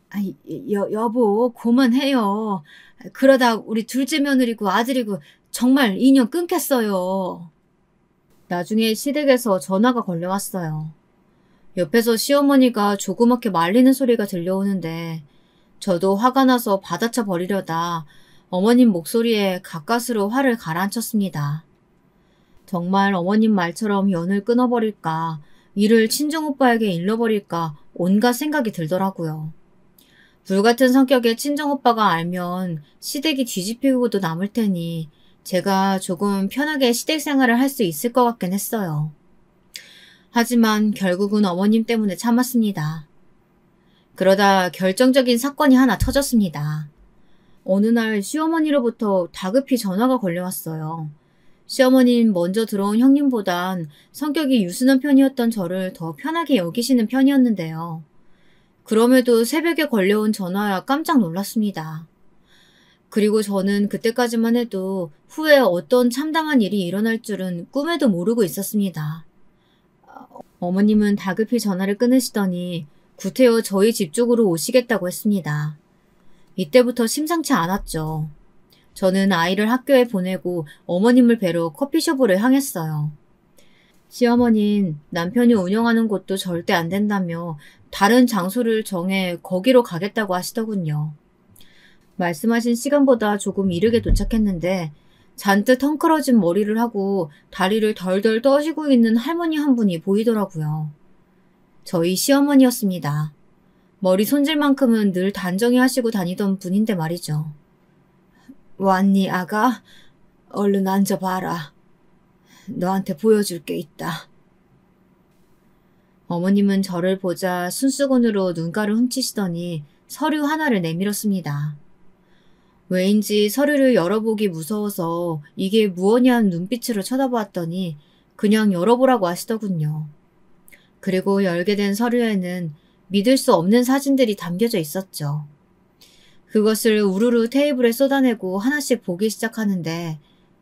아이, 여보, 그만해요. 그러다 우리 둘째 며느리고 아들이고 정말 인연 끊겠어요. 나중에 시댁에서 전화가 걸려왔어요. 옆에서 시어머니가 조그맣게 말리는 소리가 들려오는데 저도 화가 나서 받아쳐 버리려다 어머님 목소리에 가까스로 화를 가라앉혔습니다. 정말 어머님 말처럼 연을 끊어버릴까, 일을 친정오빠에게 일러버릴까 온갖 생각이 들더라고요. 불같은 성격의 친정오빠가 알면 시댁이 뒤집히고도 남을 테니 제가 조금 편하게 시댁 생활을 할 수 있을 것 같긴 했어요. 하지만 결국은 어머님 때문에 참았습니다. 그러다 결정적인 사건이 하나 터졌습니다. 어느 날 시어머니로부터 다급히 전화가 걸려왔어요. 시어머님 먼저 들어온 형님보단 성격이 유순한 편이었던 저를 더 편하게 여기시는 편이었는데요. 그럼에도 새벽에 걸려온 전화야 깜짝 놀랐습니다. 그리고 저는 그때까지만 해도 후에 어떤 참담한 일이 일어날 줄은 꿈에도 모르고 있었습니다. 어머님은 다급히 전화를 끊으시더니 구태여 저희 집 쪽으로 오시겠다고 했습니다. 이때부터 심상치 않았죠. 저는 아이를 학교에 보내고 어머님을 뵈러 커피숍으로 향했어요. 시어머니는 남편이 운영하는 곳도 절대 안 된다며 다른 장소를 정해 거기로 가겠다고 하시더군요. 말씀하신 시간보다 조금 이르게 도착했는데 잔뜩 텅크러진 머리를 하고 다리를 덜덜 떠시고 있는 할머니 한 분이 보이더라고요. 저희 시어머니였습니다. 머리 손질만큼은 늘 단정히 하시고 다니던 분인데 말이죠. 왔니 아가? 얼른 앉아봐라. 너한테 보여줄 게 있다. 어머님은 저를 보자 순수건으로 눈가를 훔치시더니 서류 하나를 내밀었습니다. 왜인지 서류를 열어보기 무서워서 이게 무엇냐는 눈빛으로 쳐다보았더니 그냥 열어보라고 하시더군요. 그리고 열게 된 서류에는 믿을 수 없는 사진들이 담겨져 있었죠. 그것을 우르르 테이블에 쏟아내고 하나씩 보기 시작하는데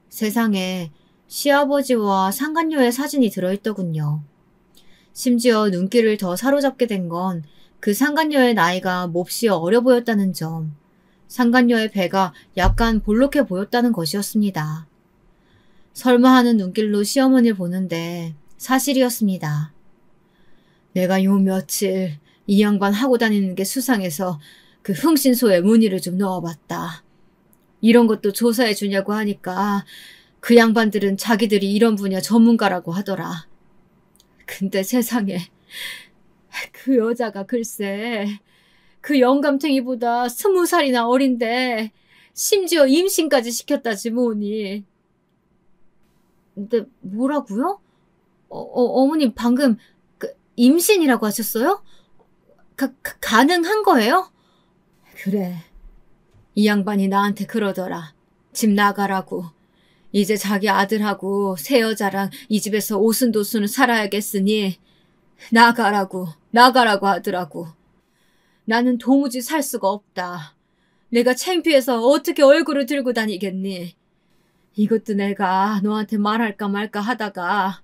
세상에 시아버지와 상간녀의 사진이 들어있더군요. 심지어 눈길을 더 사로잡게 된 건 그 상간녀의 나이가 몹시 어려 보였다는 점, 상간녀의 배가 약간 볼록해 보였다는 것이었습니다. 설마 하는 눈길로 시어머니를 보는데 사실이었습니다. 내가 요 며칠 이 양반 하고 다니는 게 수상해서 그 흥신소에 문의를 좀 넣어봤다. 이런 것도 조사해 주냐고 하니까 그 양반들은 자기들이 이런 분야 전문가라고 하더라. 근데 세상에 그 여자가 글쎄 그 영감탱이보다 20살이나 어린데 심지어 임신까지 시켰다지 뭐니. 근데 뭐라고요? 어머님 방금 그 임신이라고 하셨어요? 가능한 거예요? 그래. 이 양반이 나한테 그러더라. 집 나가라고. 이제 자기 아들하고 새 여자랑 이 집에서 오순도순 살아야겠으니 나가라고 하더라고. 나는 도무지 살 수가 없다. 내가 창피해서 어떻게 얼굴을 들고 다니겠니? 이것도 내가 너한테 말할까 말까 하다가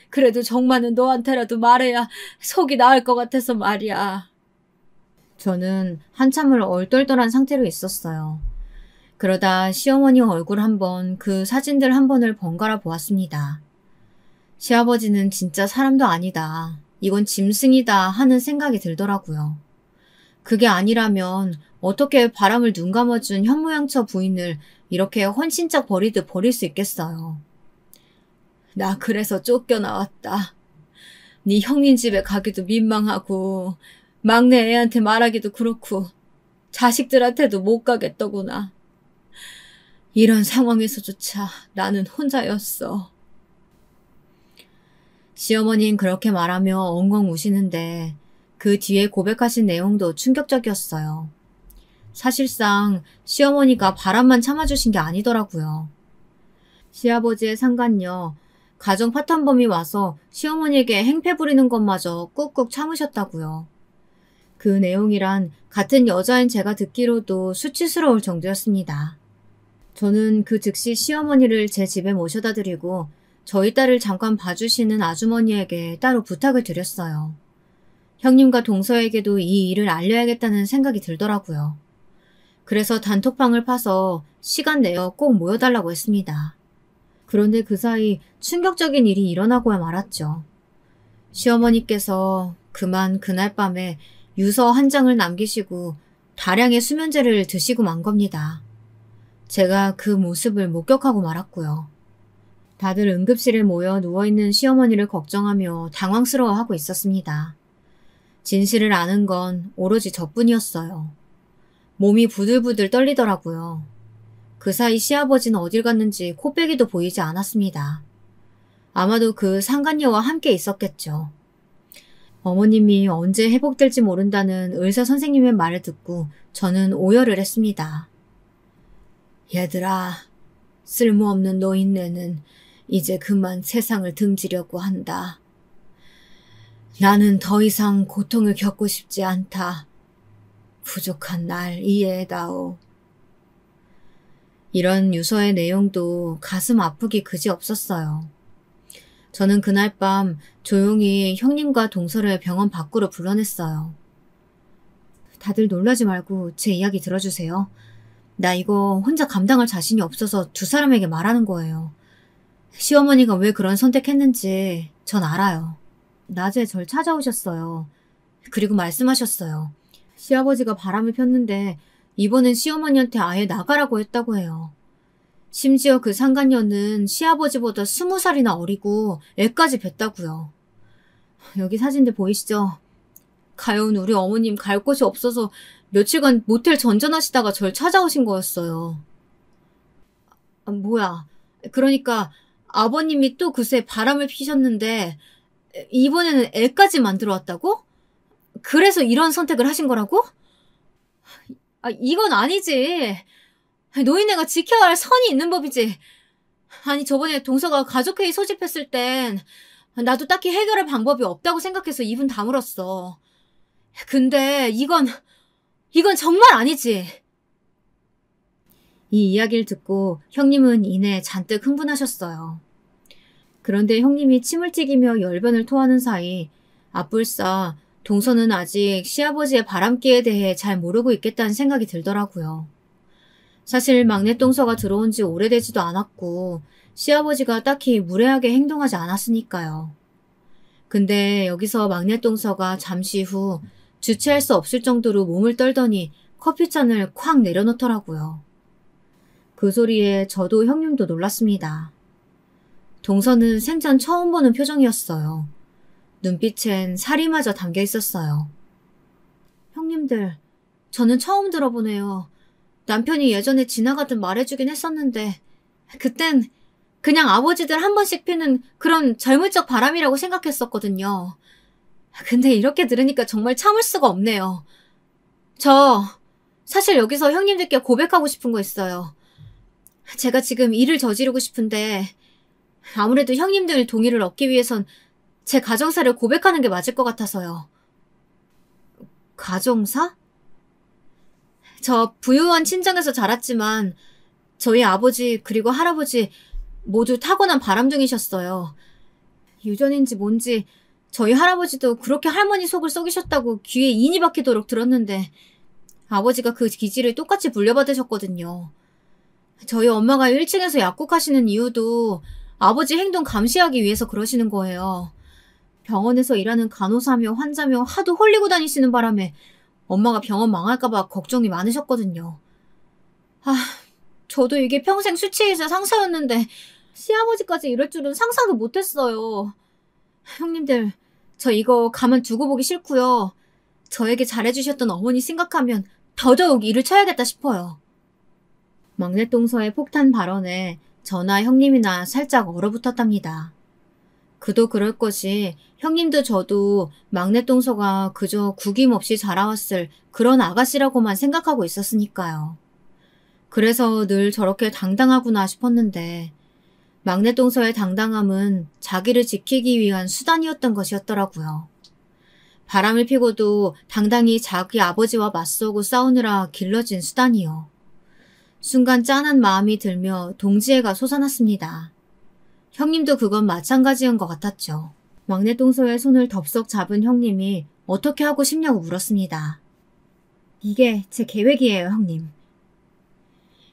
그래도 정말은 너한테라도 말해야 속이 나을 것 같아서 말이야. 저는 한참을 얼떨떨한 상태로 있었어요. 그러다 시어머니 얼굴 한 번, 그 사진들 한 번을 번갈아 보았습니다. 시아버지는 진짜 사람도 아니다. 이건 짐승이다 하는 생각이 들더라고요. 그게 아니라면 어떻게 바람을 눈 감아준 현모양처 부인을 이렇게 헌신짝 버리듯 버릴 수 있겠어요. 나 그래서 쫓겨나왔다. 네 형님 집에 가기도 민망하고 막내 애한테 말하기도 그렇고 자식들한테도 못 가겠더구나. 이런 상황에서조차 나는 혼자였어. 시어머니는 그렇게 말하며 엉엉 우시는데 그 뒤에 고백하신 내용도 충격적이었어요. 사실상 시어머니가 바람만 참아주신 게 아니더라고요. 시아버지의 상간녀, 가정 파탄범이 와서 시어머니에게 행패 부리는 것마저 꾹꾹 참으셨다고요. 그 내용이란 같은 여자인 제가 듣기로도 수치스러울 정도였습니다. 저는 그 즉시 시어머니를 제 집에 모셔다 드리고 저희 딸을 잠깐 봐주시는 아주머니에게 따로 부탁을 드렸어요. 형님과 동서에게도 이 일을 알려야겠다는 생각이 들더라고요. 그래서 단톡방을 파서 시간 내어 꼭 모여달라고 했습니다. 그런데 그 사이 충격적인 일이 일어나고야 말았죠. 시어머니께서 그만 그날 밤에 유서 한 장을 남기시고 다량의 수면제를 드시고 만 겁니다. 제가 그 모습을 목격하고 말았고요. 다들 응급실에 모여 누워있는 시어머니를 걱정하며 당황스러워하고 있었습니다. 진실을 아는 건 오로지 저뿐이었어요. 몸이 부들부들 떨리더라고요. 그 사이 시아버지는 어딜 갔는지 코빼기도 보이지 않았습니다. 아마도 그 상간녀와 함께 있었겠죠. 어머님이 언제 회복될지 모른다는 의사 선생님의 말을 듣고 저는 오열을 했습니다. 얘들아, 쓸모없는 노인네는 이제 그만 세상을 등지려고 한다. 나는 더 이상 고통을 겪고 싶지 않다. 부족한 날 이해해다오. 이런 유서의 내용도 가슴 아프기 그지없었어요. 저는 그날 밤 조용히 형님과 동서를 병원 밖으로 불러냈어요. 다들 놀라지 말고 제 이야기 들어주세요. 나 이거 혼자 감당할 자신이 없어서 두 사람에게 말하는 거예요. 시어머니가 왜 그런 선택했는지 전 알아요. 낮에 절 찾아오셨어요. 그리고 말씀하셨어요. 시아버지가 바람을 폈는데 이번엔 시어머니한테 아예 나가라고 했다고 해요. 심지어 그 상간녀는 시아버지보다 20살이나 어리고 애까지 뵀다고요. 여기 사진들 보이시죠? 가여운 우리 어머님 갈 곳이 없어서 며칠간 모텔 전전하시다가 절 찾아오신 거였어요. 뭐야, 그러니까 아버님이 또 그새 바람을 피셨는데 이번에는 애까지 만들어 왔다고? 그래서 이런 선택을 하신 거라고? 이건 아니지. 노인네가 지켜야 할 선이 있는 법이지. 아니, 저번에 동서가 가족회의 소집했을 땐 나도 딱히 해결할 방법이 없다고 생각해서 입은 다물었어. 근데 이건 정말 아니지. 이 이야기를 듣고 형님은 이내 잔뜩 흥분하셨어요. 그런데 형님이 침을 튀기며 열변을 토하는 사이 앞불싸 동서는 아직 시아버지의 바람기에 대해 잘 모르고 있겠다는 생각이 들더라고요. 사실 막내 동서가 들어온 지 오래되지도 않았고 시아버지가 딱히 무례하게 행동하지 않았으니까요. 근데 여기서 막내 동서가 잠시 후 주체할 수 없을 정도로 몸을 떨더니 커피잔을 콱 내려놓더라고요. 그 소리에 저도 형님도 놀랐습니다. 동서는 생전 처음 보는 표정이었어요. 눈빛엔 살이마저 담겨 있었어요. 형님들, 저는 처음 들어보네요. 남편이 예전에 지나가듯 말해주긴 했었는데 그땐 그냥 아버지들 한 번씩 피는 그런 젊을 적 바람이라고 생각했었거든요. 근데 이렇게 들으니까 정말 참을 수가 없네요. 저 사실 여기서 형님들께 고백하고 싶은 거 있어요. 제가 지금 일을 저지르고 싶은데 아무래도 형님들 동의를 얻기 위해선 제 가정사를 고백하는 게 맞을 것 같아서요. 가정사? 저 부유한 친정에서 자랐지만 저희 아버지 그리고 할아버지 모두 타고난 바람둥이셨어요. 유전인지 뭔지 저희 할아버지도 그렇게 할머니 속을 썩이셨다고 귀에 인이 박히도록 들었는데 아버지가 그 기질을 똑같이 물려받으셨거든요. 저희 엄마가 1층에서 약국하시는 이유도 아버지 행동 감시하기 위해서 그러시는 거예요. 병원에서 일하는 간호사며 환자며 하도 홀리고 다니시는 바람에 엄마가 병원 망할까봐 걱정이 많으셨거든요. 저도 이게 평생 수치의자 상사였는데 시아버지까지 이럴 줄은 상상도 못했어요. 형님들, 저 이거 가만 두고 보기 싫고요. 저에게 잘해주셨던 어머니 생각하면 더더욱 일을 쳐야겠다 싶어요. 막내 동서의 폭탄 발언에 저나 형님이나 살짝 얼어붙었답니다. 그도 그럴 것이 형님도 저도 막내 동서가 그저 구김없이 자라왔을 그런 아가씨라고만 생각하고 있었으니까요. 그래서 늘 저렇게 당당하구나 싶었는데 막내 동서의 당당함은 자기를 지키기 위한 수단이었던 것이었더라고요. 바람을 피고도 당당히 자기 아버지와 맞서고 싸우느라 길러진 수단이요. 순간 짠한 마음이 들며 동지애가 솟아났습니다. 형님도 그건 마찬가지인 것 같았죠. 막내 동서의 손을 덥석 잡은 형님이 어떻게 하고 싶냐고 물었습니다. 이게 제 계획이에요, 형님.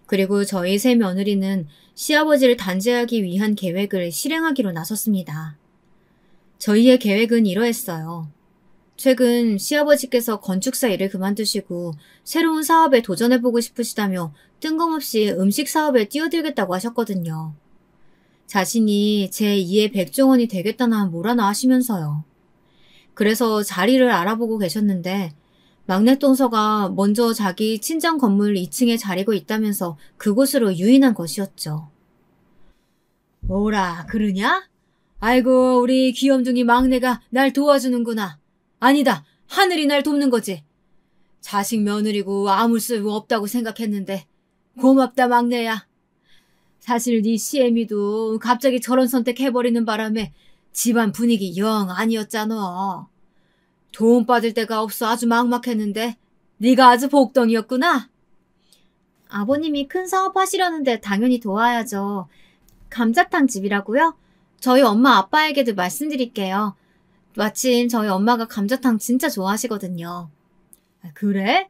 그리고 저희 세 며느리는 시아버지를 단죄하기 위한 계획을 실행하기로 나섰습니다. 저희의 계획은 이러했어요. 최근 시아버지께서 건축사 일을 그만두시고 새로운 사업에 도전해보고 싶으시다며 뜬금없이 음식 사업에 뛰어들겠다고 하셨거든요. 자신이 제2의 백종원이 되겠다나 뭐라나 하시면서요. 그래서 자리를 알아보고 계셨는데 막내 동서가 먼저 자기 친정 건물 2층에 자리고 있다면서 그곳으로 유인한 것이었죠. 뭐라 그러냐? 아이고 우리 귀염둥이 막내가 날 도와주는구나. 아니다, 하늘이 날 돕는 거지. 자식 며느리고 아무 쓸모 없다고 생각했는데 고맙다 막내야. 사실 네 시애미도 갑자기 저런 선택해버리는 바람에 집안 분위기 영 아니었잖아. 도움받을 데가 없어 아주 막막했는데 네가 아주 복덩이였구나. 아버님이 큰 사업 하시려는데 당연히 도와야죠. 감자탕 집이라고요? 저희 엄마 아빠에게도 말씀드릴게요. 마침 저희 엄마가 감자탕 진짜 좋아하시거든요. 그래?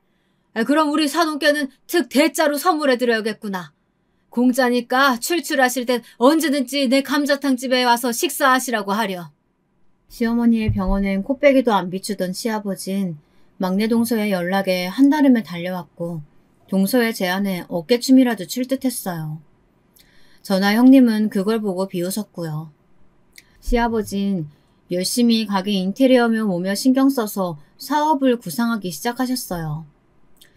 그럼 우리 사돈께는 특 대짜로 선물해드려야겠구나. 공짜니까 출출하실 땐 언제든지 내 감자탕집에 와서 식사하시라고 하려. 시어머니의 병원엔 코빼기도 안 비추던 시아버진 막내 동서의 연락에 한달음에 달려왔고 동서의 제안에 어깨춤이라도 출 듯했어요. 저나 형님은 그걸 보고 비웃었고요. 시아버진 열심히 가게 인테리어며 뭐며 신경 써서 사업을 구상하기 시작하셨어요.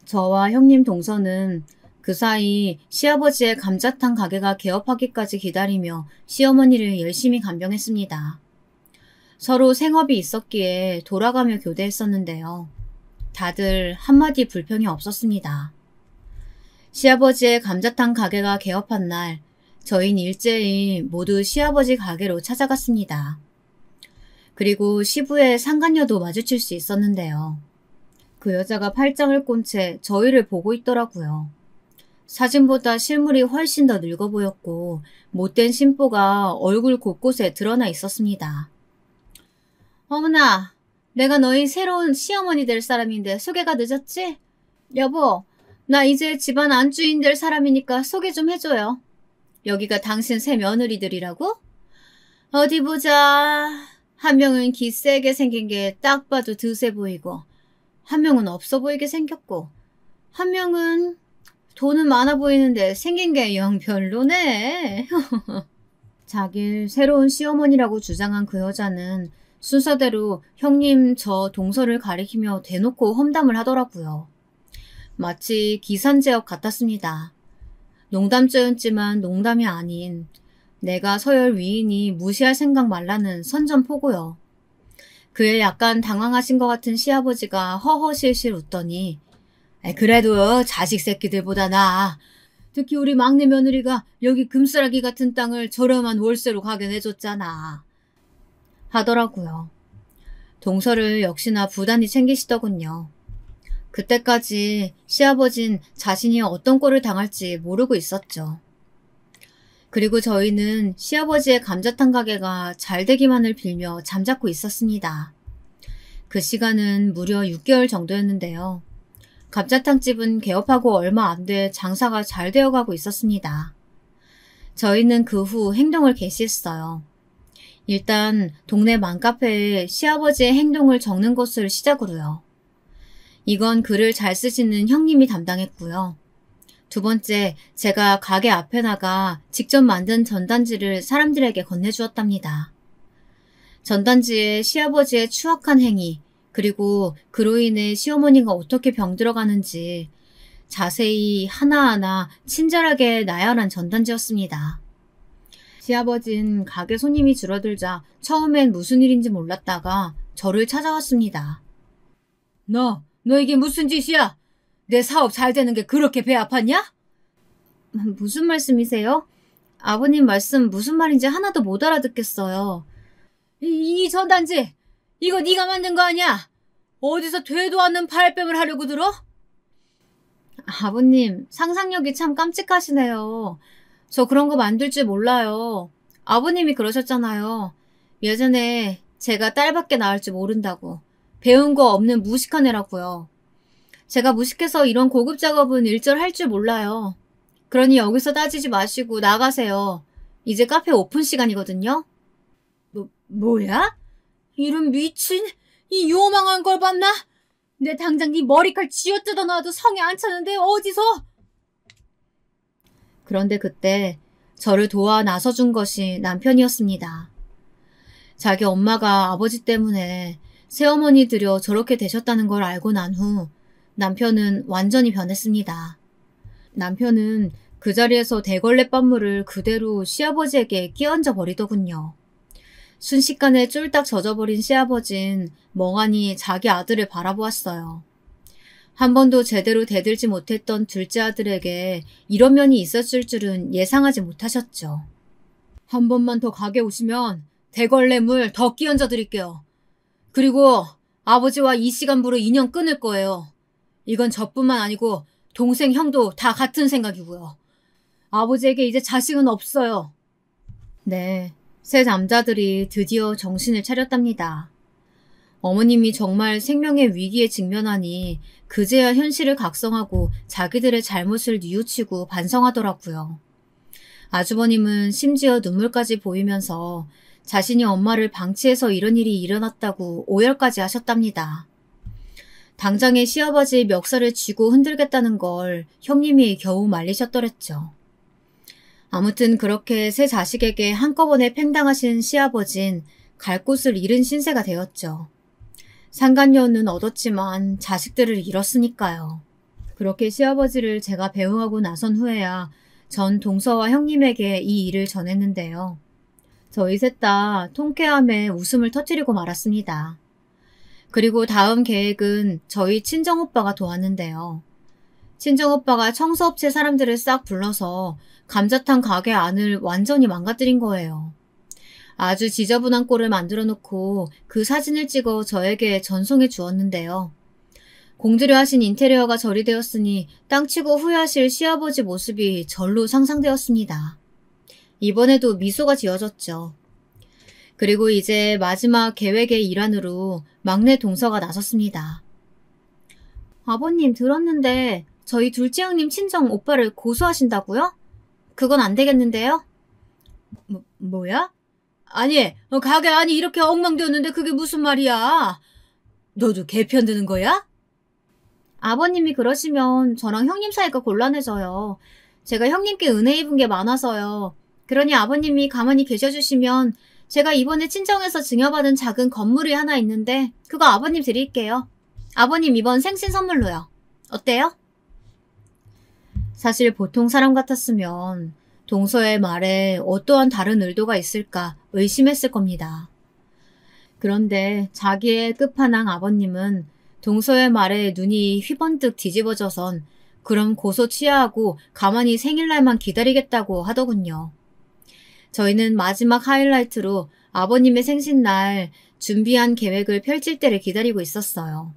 저와 형님 동서는 그 사이 시아버지의 감자탕 가게가 개업하기까지 기다리며 시어머니를 열심히 간병했습니다. 서로 생업이 있었기에 돌아가며 교대했었는데요. 다들 한마디 불평이 없었습니다. 시아버지의 감자탕 가게가 개업한 날 저희는 일제히 모두 시아버지 가게로 찾아갔습니다. 그리고 시부의 상간녀도 마주칠 수 있었는데요. 그 여자가 팔짱을 꼰 채 저희를 보고 있더라고요. 사진보다 실물이 훨씬 더 늙어 보였고 못된 심보가 얼굴 곳곳에 드러나 있었습니다. 어머나, 내가 너희 새로운 시어머니 될 사람인데 소개가 늦었지? 여보, 나 이제 집안 안주인 될 사람이니까 소개 좀 해줘요. 여기가 당신 새 며느리들이라고? 어디 보자. 한 명은 기세게 생긴 게 딱 봐도 드세 보이고 한 명은 없어 보이게 생겼고 한 명은 돈은 많아 보이는데 생긴 게 영 별로네. 자길 새로운 시어머니라고 주장한 그 여자는 순서대로 형님 저 동서를 가리키며 대놓고 험담을 하더라고요. 마치 기산제역 같았습니다. 농담조였지만 농담이 아닌 내가 서열 위이니 무시할 생각 말라는 선전포고요. 그에 약간 당황하신 것 같은 시아버지가 허허실실 웃더니 그래도 자식 새끼들보다 나아. 특히 우리 막내 며느리가 여기 금싸라기 같은 땅을 저렴한 월세로 가게 내줬잖아. 하더라고요. 동서를 역시나 부단히 챙기시더군요. 그때까지 시아버진 자신이 어떤 꼴을 당할지 모르고 있었죠. 그리고 저희는 시아버지의 감자탕 가게가 잘 되기만을 빌며 잠자코 있었습니다. 그 시간은 무려 6개월 정도였는데요. 감자탕집은 개업하고 얼마 안 돼 장사가 잘 되어가고 있었습니다. 저희는 그 후 행동을 개시했어요. 일단 동네 맘카페에 시아버지의 행동을 적는 것을 시작으로요. 이건 글을 잘 쓰시는 형님이 담당했고요. 두 번째, 제가 가게 앞에 나가 직접 만든 전단지를 사람들에게 건네주었답니다. 전단지에 시아버지의 추악한 행위, 그리고 그로 인해 시어머니가 어떻게 병들어가는지 자세히 하나하나 친절하게 나열한 전단지였습니다. 시아버진 가게 손님이 줄어들자 처음엔 무슨 일인지 몰랐다가 저를 찾아왔습니다. 너 이게 무슨 짓이야? 내 사업 잘 되는 게 그렇게 배 아팠냐? 무슨 말씀이세요? 아버님 말씀 무슨 말인지 하나도 못 알아듣겠어요. 이 전단지, 이거 네가 만든 거 아니야? 어디서 되도 않는 발뺌을 하려고 들어? 아버님, 상상력이 참 깜찍하시네요. 저 그런 거 만들 줄 몰라요. 아버님이 그러셨잖아요. 예전에 제가 딸밖에 낳을 줄 모른다고. 배운 거 없는 무식한 애라고요. 제가 무식해서 이런 고급 작업은 일절 할 줄 몰라요. 그러니 여기서 따지지 마시고 나가세요. 이제 카페 오픈 시간이거든요. 뭐야? 이런 미친, 이 요망한 걸 봤나? 내 당장 네 머리칼 쥐어뜯어 놔도 성에 안 차는데 어디서? 그런데 그때 저를 도와 나서준 것이 남편이었습니다. 자기 엄마가 아버지 때문에 새어머니 들여 저렇게 되셨다는 걸 알고 난 후 남편은 완전히 변했습니다. 남편은 그 자리에서 대걸레 빤물을 그대로 시아버지에게 끼얹어 버리더군요. 순식간에 쫄딱 젖어버린 시아버진 멍하니 자기 아들을 바라보았어요. 한 번도 제대로 대들지 못했던 둘째 아들에게 이런 면이 있었을 줄은 예상하지 못하셨죠. 한 번만 더 가게 오시면 대걸레 물 더 끼얹어 드릴게요. 그리고 아버지와 이 시간부로 인연 끊을 거예요. 이건 저뿐만 아니고 동생, 형도 다 같은 생각이고요. 아버지에게 이제 자식은 없어요. 네, 세 남자들이 드디어 정신을 차렸답니다. 어머님이 정말 생명의 위기에 직면하니 그제야 현실을 각성하고 자기들의 잘못을 뉘우치고 반성하더라고요. 아주버님은 심지어 눈물까지 보이면서 자신이 엄마를 방치해서 이런 일이 일어났다고 오열까지 하셨답니다. 당장에 시아버지의 멱살을 쥐고 흔들겠다는 걸 형님이 겨우 말리셨더랬죠. 아무튼 그렇게 세 자식에게 한꺼번에 팽당하신 시아버진 갈 곳을 잃은 신세가 되었죠. 상간녀는 얻었지만 자식들을 잃었으니까요. 그렇게 시아버지를 제가 배웅하고 나선 후에야 전 동서와 형님에게 이 일을 전했는데요. 저희 셋 다 통쾌함에 웃음을 터뜨리고 말았습니다. 그리고 다음 계획은 저희 친정오빠가 도왔는데요. 친정오빠가 청소업체 사람들을 싹 불러서 감자탕 가게 안을 완전히 망가뜨린 거예요. 아주 지저분한 꼴을 만들어 놓고 그 사진을 찍어 저에게 전송해 주었는데요. 공들여 하신 인테리어가 절이되었으니 땅치고 후회하실 시아버지 모습이 절로 상상되었습니다. 이번에도 미소가 지어졌죠. 그리고 이제 마지막 계획의 일환으로 막내 동서가 나섰습니다. 아버님 들었는데 저희 둘째 형님 친정 오빠를 고소하신다고요? 그건 안 되겠는데요? 뭐야? 아니, 가게 안이 이렇게 엉망되었는데 그게 무슨 말이야? 너도 개 편드는 거야? 아버님이 그러시면 저랑 형님 사이가 곤란해져요. 제가 형님께 은혜 입은 게 많아서요. 그러니 아버님이 가만히 계셔주시면 제가 이번에 친정에서 증여받은 작은 건물이 하나 있는데 그거 아버님 드릴게요. 아버님 이번 생신 선물로요. 어때요? 사실 보통 사람 같았으면 동서의 말에 어떠한 다른 의도가 있을까 의심했을 겁니다. 그런데 자기의 끝판왕 아버님은 동서의 말에 눈이 휘번뜩 뒤집어져선 그럼 고소 취하하고 가만히 생일날만 기다리겠다고 하더군요. 저희는 마지막 하이라이트로 아버님의 생신날 준비한 계획을 펼칠 때를 기다리고 있었어요.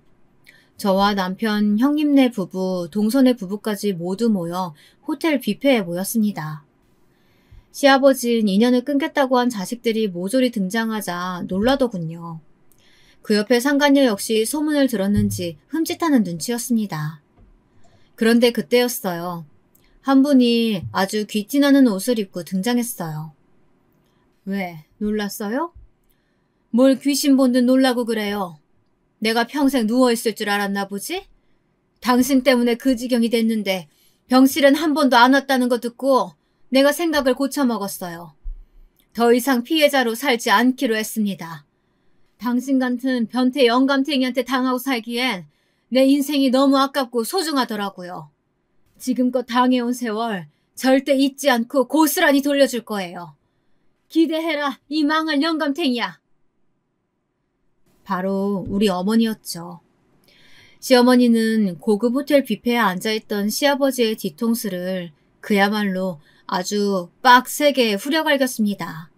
저와 남편, 형님네 부부, 동서네 부부까지 모두 모여 호텔 뷔페에 모였습니다. 시아버진 인연을 끊겠다고 한 자식들이 모조리 등장하자 놀라더군요. 그 옆에 상간녀 역시 소문을 들었는지 흠칫하는 눈치였습니다. 그런데 그때였어요. 한 분이 아주 귀티나는 옷을 입고 등장했어요. 왜, 놀랐어요? 뭘 귀신 본 듯 놀라고 그래요. 내가 평생 누워있을 줄 알았나 보지? 당신 때문에 그 지경이 됐는데 병실은 한 번도 안 왔다는 거 듣고 내가 생각을 고쳐먹었어요. 더 이상 피해자로 살지 않기로 했습니다. 당신 같은 변태 영감탱이한테 당하고 살기엔 내 인생이 너무 아깝고 소중하더라고요. 지금껏 당해온 세월 절대 잊지 않고 고스란히 돌려줄 거예요. 기대해라, 이 망할 영감탱이야. 바로 우리 어머니였죠. 시어머니는 고급 호텔 뷔페에 앉아있던 시아버지의 뒤통수를 그야말로 아주 빡세게 후려갈겼습니다.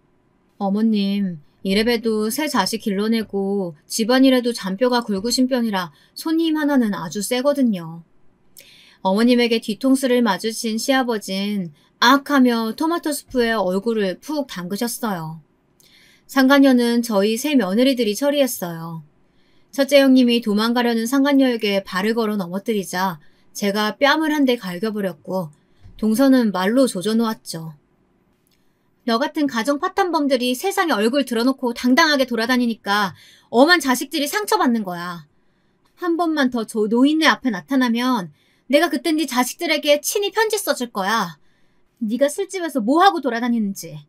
어머님, 이래봬도 새 자식 길러내고 집안일에도 잔뼈가 굵으신 편이라 손님 하나는 아주 세거든요. 어머님에게 뒤통수를 맞으신 시아버진 악하며 토마토 스프에 얼굴을 푹 담그셨어요. 상간녀는 저희 세 며느리들이 처리했어요. 첫째 형님이 도망가려는 상간녀에게 발을 걸어 넘어뜨리자 제가 뺨을 한 대 갈겨버렸고 동서는 말로 조져놓았죠. 너 같은 가정 파탄범들이 세상에 얼굴 드러놓고 당당하게 돌아다니니까 엄한 자식들이 상처받는 거야. 한 번만 더 저 노인네 앞에 나타나면 내가 그땐 네 자식들에게 친히 편지 써줄 거야. 네가 술집에서 뭐하고 돌아다니는지.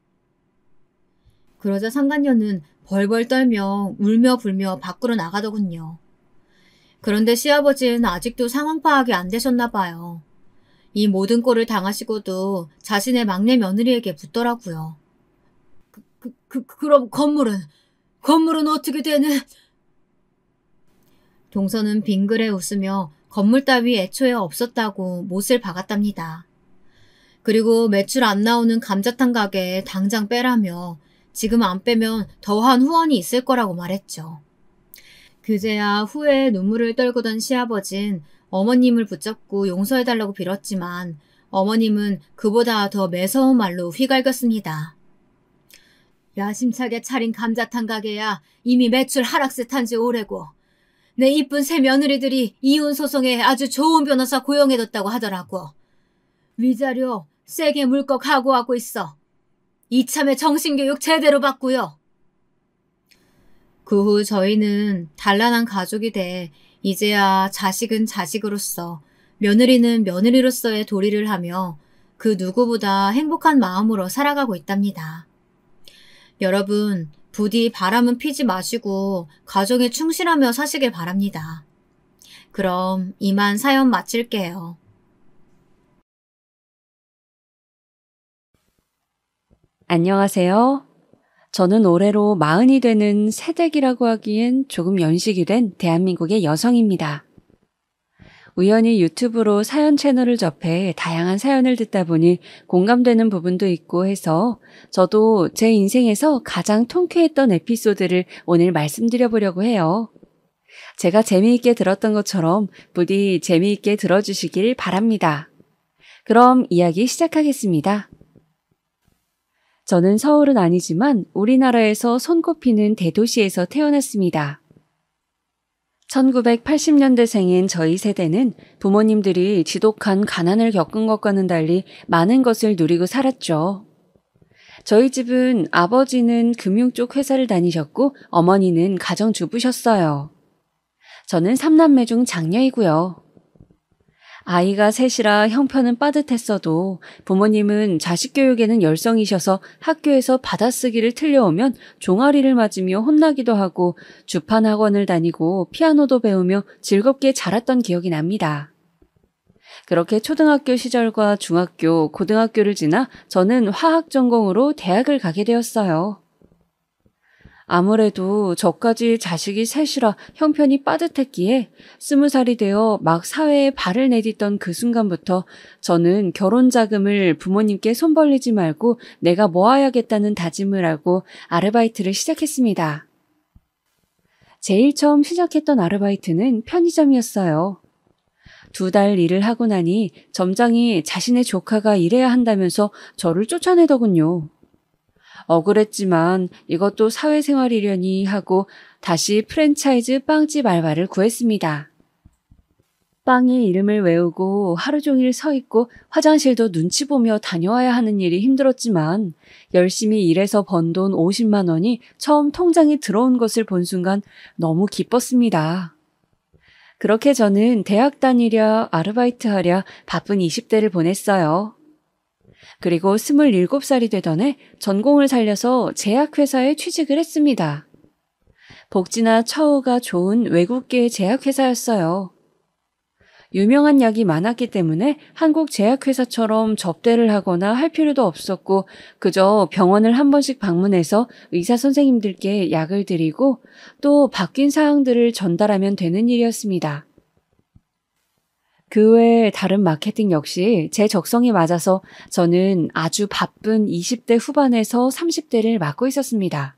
그러자 상간녀는 벌벌 떨며 울며 불며 밖으로 나가더군요. 그런데 시아버지는 아직도 상황 파악이 안 되셨나 봐요. 이 모든 꼴을 당하시고도 자신의 막내 며느리에게 묻더라고요. 그럼 건물은 어떻게 되는? 동서는 빙그레 웃으며 건물 따위 애초에 없었다고 못을 박았답니다. 그리고 매출 안 나오는 감자탕 가게에 당장 빼라며 지금 안 빼면 더한 후원이 있을 거라고 말했죠. 그제야 후회의 눈물을 떨구던 시아버진 어머님을 붙잡고 용서해달라고 빌었지만 어머님은 그보다 더 매서운 말로 휘갈겼습니다. 야심차게 차린 감자탕 가게야 이미 매출 하락세 탄 지 오래고 내 이쁜 새 며느리들이 이혼 소송에 아주 좋은 변호사 고용해뒀다고 하더라고. 위자료 세게 물꺽 각오하고 있어. 이참에 정신교육 제대로 받고요. 그 후 저희는 단란한 가족이 돼 이제야 자식은 자식으로서 며느리는 며느리로서의 도리를 하며 그 누구보다 행복한 마음으로 살아가고 있답니다. 여러분, 부디 바람은 피지 마시고 가정에 충실하며 사시길 바랍니다. 그럼 이만 사연 마칠게요. 안녕하세요. 저는 올해로 40이 되는 새댁이라고 하기엔 조금 연식이 된 대한민국의 여성입니다. 우연히 유튜브로 사연 채널을 접해 다양한 사연을 듣다 보니 공감되는 부분도 있고 해서 저도 제 인생에서 가장 통쾌했던 에피소드를 오늘 말씀드려보려고 해요. 제가 재미있게 들었던 것처럼 부디 재미있게 들어주시길 바랍니다. 그럼 이야기 시작하겠습니다. 저는 서울은 아니지만 우리나라에서 손꼽히는 대도시에서 태어났습니다. 1980년대생인 저희 세대는 부모님들이 지독한 가난을 겪은 것과는 달리 많은 것을 누리고 살았죠. 저희 집은 아버지는 금융 쪽 회사를 다니셨고 어머니는 가정주부셨어요. 저는 3남매 중 장녀이고요. 아이가 셋이라 형편은 빠듯했어도 부모님은 자식 교육에는 열성이셔서 학교에서 받아쓰기를 틀려오면 종아리를 맞으며 혼나기도 하고 주판 학원을 다니고 피아노도 배우며 즐겁게 자랐던 기억이 납니다. 그렇게 초등학교 시절과 중학교, 고등학교를 지나 저는 화학 전공으로 대학을 가게 되었어요. 아무래도 저까지 자식이 셋이라 형편이 빠듯했기에 20살이 되어 막 사회에 발을 내딛던 그 순간부터 저는 결혼 자금을 부모님께 손 벌리지 말고 내가 모아야겠다는 다짐을 하고 아르바이트를 시작했습니다. 제일 처음 시작했던 아르바이트는 편의점이었어요. 2달 일을 하고 나니 점장이 자신의 조카가 일해야 한다면서 저를 쫓아내더군요. 억울했지만 이것도 사회생활이려니 하고 다시 프랜차이즈 빵집 알바를 구했습니다. 빵의 이름을 외우고 하루 종일 서 있고 화장실도 눈치 보며 다녀와야 하는 일이 힘들었지만 열심히 일해서 번 돈 50만 원이 처음 통장에 들어온 것을 본 순간 너무 기뻤습니다. 그렇게 저는 대학 다니랴 아르바이트 하랴 바쁜 20대를 보냈어요. 그리고 27살이 되던 해 전공을 살려서 제약회사에 취직을 했습니다. 복지나 처우가 좋은 외국계 제약회사였어요. 유명한 약이 많았기 때문에 한국 제약회사처럼 접대를 하거나 할 필요도 없었고 그저 병원을 한 번씩 방문해서 의사 선생님들께 약을 드리고 또 바뀐 사항들을 전달하면 되는 일이었습니다. 그 외에 다른 마케팅 역시 제 적성에 맞아서 저는 아주 바쁜 20대 후반에서 30대를 맡고 있었습니다.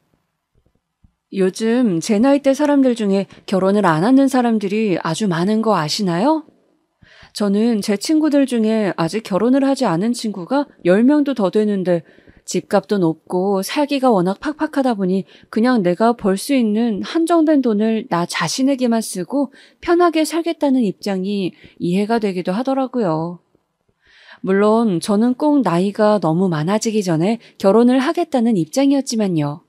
요즘 제 나이대 사람들 중에 결혼을 안 하는 사람들이 아주 많은 거 아시나요? 저는 제 친구들 중에 아직 결혼을 하지 않은 친구가 10명도 더 되는데 집값도 높고 살기가 워낙 팍팍하다 보니 그냥 내가 벌 수 있는 한정된 돈을 나 자신에게만 쓰고 편하게 살겠다는 입장이 이해가 되기도 하더라고요. 물론 저는 꼭 나이가 너무 많아지기 전에 결혼을 하겠다는 입장이었지만요.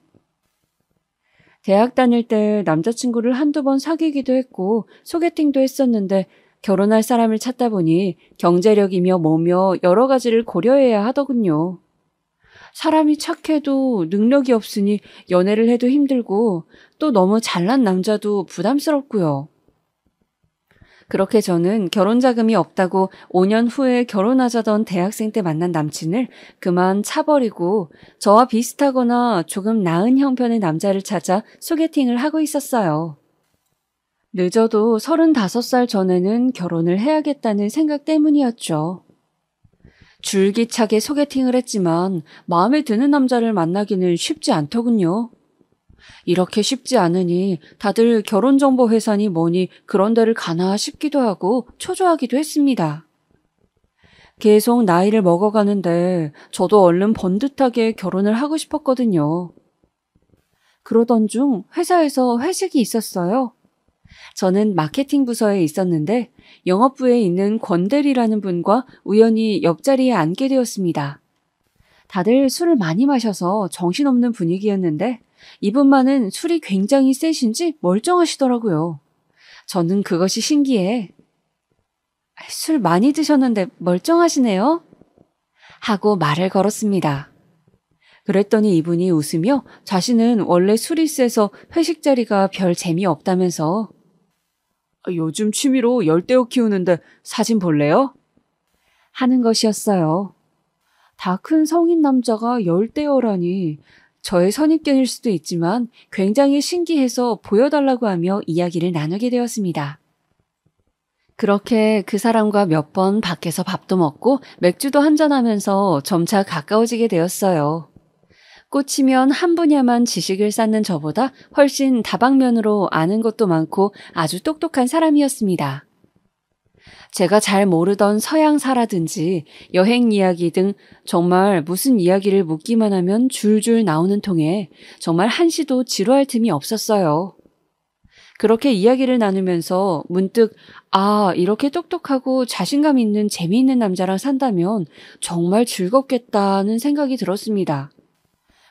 대학 다닐 때 남자친구를 한두 번 사귀기도 했고 소개팅도 했었는데 결혼할 사람을 찾다 보니 경제력이며 뭐며 여러 가지를 고려해야 하더군요. 사람이 착해도 능력이 없으니 연애를 해도 힘들고 또 너무 잘난 남자도 부담스럽고요. 그렇게 저는 결혼 자금이 없다고 5년 후에 결혼하자던 대학생 때 만난 남친을 그만 차버리고 저와 비슷하거나 조금 나은 형편의 남자를 찾아 소개팅을 하고 있었어요. 늦어도 35살 전에는 결혼을 해야겠다는 생각 때문이었죠. 줄기차게 소개팅을 했지만 마음에 드는 남자를 만나기는 쉽지 않더군요. 이렇게 쉽지 않으니 다들 결혼정보회사니 뭐니 그런 데를 가나 싶기도 하고 초조하기도 했습니다. 계속 나이를 먹어가는데 저도 얼른 번듯하게 결혼을 하고 싶었거든요. 그러던 중 회사에서 회식이 있었어요. 저는 마케팅 부서에 있었는데 영업부에 있는 권 대리라는 분과 우연히 옆자리에 앉게 되었습니다. 다들 술을 많이 마셔서 정신없는 분위기였는데 이분만은 술이 굉장히 세신지 멀쩡하시더라고요. 저는 그것이 신기해. 술 많이 드셨는데 멀쩡하시네요? 하고 말을 걸었습니다. 그랬더니 이분이 웃으며 자신은 원래 술이 세서 회식 자리가 별 재미없다면서 요즘 취미로 열대어 키우는데 사진 볼래요? 하는 것이었어요. 다 큰 성인 남자가 열대어라니 저의 선입견일 수도 있지만 굉장히 신기해서 보여달라고 하며 이야기를 나누게 되었습니다. 그렇게 그 사람과 몇 번 밖에서 밥도 먹고 맥주도 한잔하면서 점차 가까워지게 되었어요. 꽂히면 한 분야만 지식을 쌓는 저보다 훨씬 다방면으로 아는 것도 많고 아주 똑똑한 사람이었습니다. 제가 잘 모르던 서양사라든지 여행 이야기 등 정말 무슨 이야기를 묻기만 하면 줄줄 나오는 통에 정말 한시도 지루할 틈이 없었어요. 그렇게 이야기를 나누면서 문득 이렇게 똑똑하고 자신감 있는 재미있는 남자랑 산다면 정말 즐겁겠다는 생각이 들었습니다.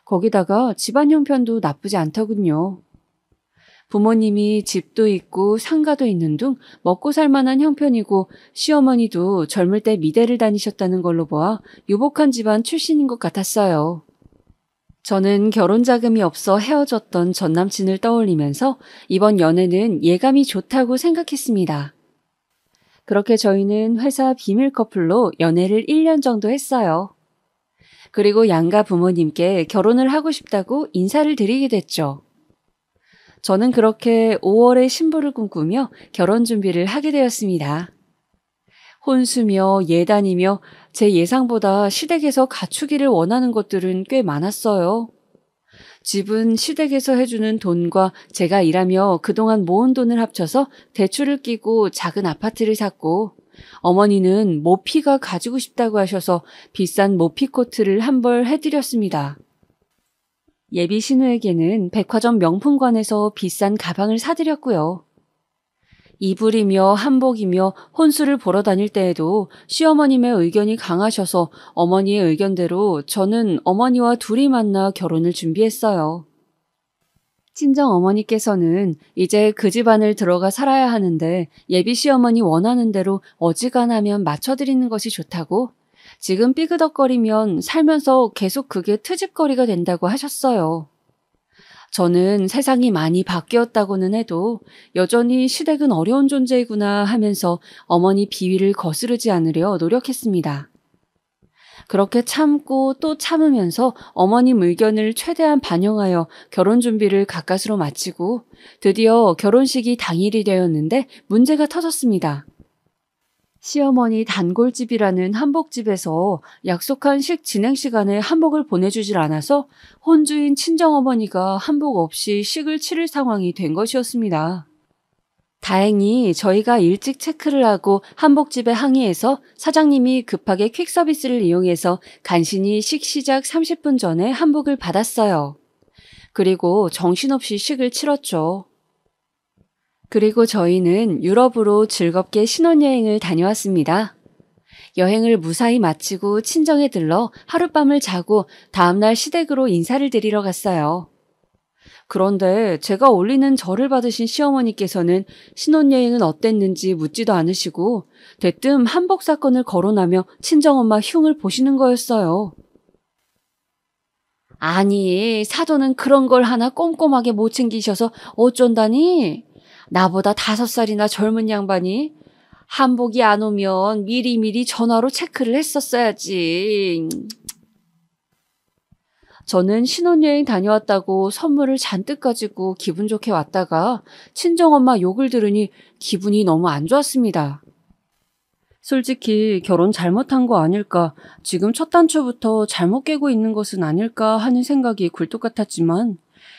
거기다가 집안 형편도 나쁘지 않더군요. 부모님이 집도 있고 상가도 있는 둥 먹고 살 만한 형편이고 시어머니도 젊을 때 미대를 다니셨다는 걸로 보아 유복한 집안 출신인 것 같았어요. 저는 결혼 자금이 없어 헤어졌던 전 남친을 떠올리면서 이번 연애는 예감이 좋다고 생각했습니다. 그렇게 저희는 회사 비밀 커플로 연애를 1년 정도 했어요. 그리고 양가 부모님께 결혼을 하고 싶다고 인사를 드리게 됐죠. 저는 그렇게 5월에 신부를 꿈꾸며 결혼 준비를 하게 되었습니다. 혼수며 예단이며 제 예상보다 시댁에서 갖추기를 원하는 것들은 꽤 많았어요. 집은 시댁에서 해주는 돈과 제가 일하며 그동안 모은 돈을 합쳐서 대출을 끼고 작은 아파트를 샀고 어머니는 모피가 가지고 싶다고 하셔서 비싼 모피 코트를 한 벌 해드렸습니다. 예비 신우에게는 백화점 명품관에서 비싼 가방을 사드렸고요. 이불이며 한복이며 혼수를 보러 다닐 때에도 시어머님의 의견이 강하셔서 어머니의 의견대로 저는 어머니와 둘이 만나 결혼을 준비했어요. 친정 어머니께서는 이제 그 집안을 들어가 살아야 하는데 예비 시어머니 원하는 대로 어지간하면 맞춰드리는 것이 좋다고, 지금 삐그덕거리면 살면서 계속 그게 트집거리가 된다고 하셨어요. 저는 세상이 많이 바뀌었다고는 해도 여전히 시댁은 어려운 존재이구나 하면서 어머니 비위를 거스르지 않으려 노력했습니다. 그렇게 참고 또 참으면서 어머님 의견을 최대한 반영하여 결혼 준비를 가까스로 마치고 드디어 결혼식이 당일이 되었는데 문제가 터졌습니다. 시어머니 단골집이라는 한복집에서 약속한 식 진행 시간에 한복을 보내주질 않아서 혼주인 친정어머니가 한복 없이 식을 치를 상황이 된 것이었습니다. 다행히 저희가 일찍 체크를 하고 한복집에 항의해서 사장님이 급하게 퀵서비스를 이용해서 간신히 식 시작 30분 전에 한복을 받았어요. 그리고 정신없이 식을 치렀죠. 그리고 저희는 유럽으로 즐겁게 신혼여행을 다녀왔습니다. 여행을 무사히 마치고 친정에 들러 하룻밤을 자고 다음날 시댁으로 인사를 드리러 갔어요. 그런데 제가 올리는 절을 받으신 시어머니께서는 신혼여행은 어땠는지 묻지도 않으시고 대뜸 한복 사건을 거론하며 친정엄마 흉을 보시는 거였어요. 아니, 사돈은 그런 걸 하나 꼼꼼하게 못 챙기셔서 어쩐다니? 나보다 5살이나 젊은 양반이 한복이 안 오면 미리미리 전화로 체크를 했었어야지. 저는 신혼여행 다녀왔다고 선물을 잔뜩 가지고 기분 좋게 왔다가 친정엄마 욕을 들으니 기분이 너무 안 좋았습니다. 솔직히 결혼 잘못한 거 아닐까, 지금 첫 단추부터 잘못 깨고 있는 것은 아닐까 하는 생각이 굴뚝 같았지만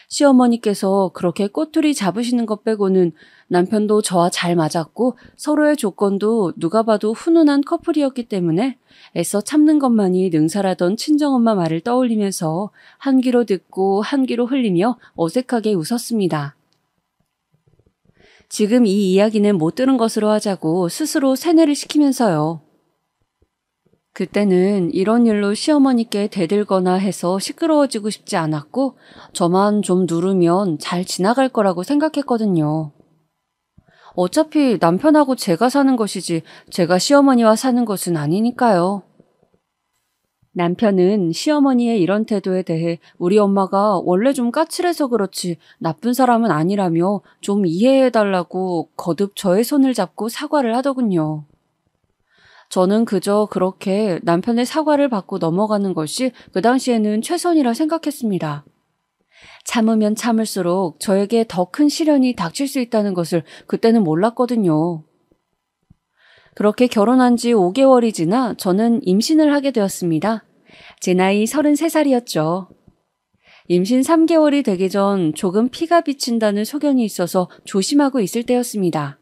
시어머니께서 그렇게 꼬투리 잡으시는 것 빼고는 남편도 저와 잘 맞았고 서로의 조건도 누가 봐도 훈훈한 커플이었기 때문에 애써 참는 것만이 능사라던 친정엄마 말을 떠올리면서 한 귀로 듣고 한 귀로 흘리며 어색하게 웃었습니다. 지금 이 이야기는 못 들은 것으로 하자고 스스로 세뇌를 시키면서요. 그때는 이런 일로 시어머니께 대들거나 해서 시끄러워지고 싶지 않았고 저만 좀 누르면 잘 지나갈 거라고 생각했거든요. 어차피 남편하고 제가 사는 것이지 제가 시어머니와 사는 것은 아니니까요. 남편은 시어머니의 이런 태도에 대해 우리 엄마가 원래 좀 까칠해서 그렇지 나쁜 사람은 아니라며 좀 이해해달라고 거듭 저의 손을 잡고 사과를 하더군요. 저는 그저 그렇게 남편의 사과를 받고 넘어가는 것이 그 당시에는 최선이라 생각했습니다. 참으면 참을수록 저에게 더 큰 시련이 닥칠 수 있다는 것을 그때는 몰랐거든요. 그렇게 결혼한 지 5개월이 지나 저는 임신을 하게 되었습니다. 제 나이 33살이었죠. 임신 3개월이 되기 전 조금 피가 비친다는 소견이 있어서 조심하고 있을 때였습니다.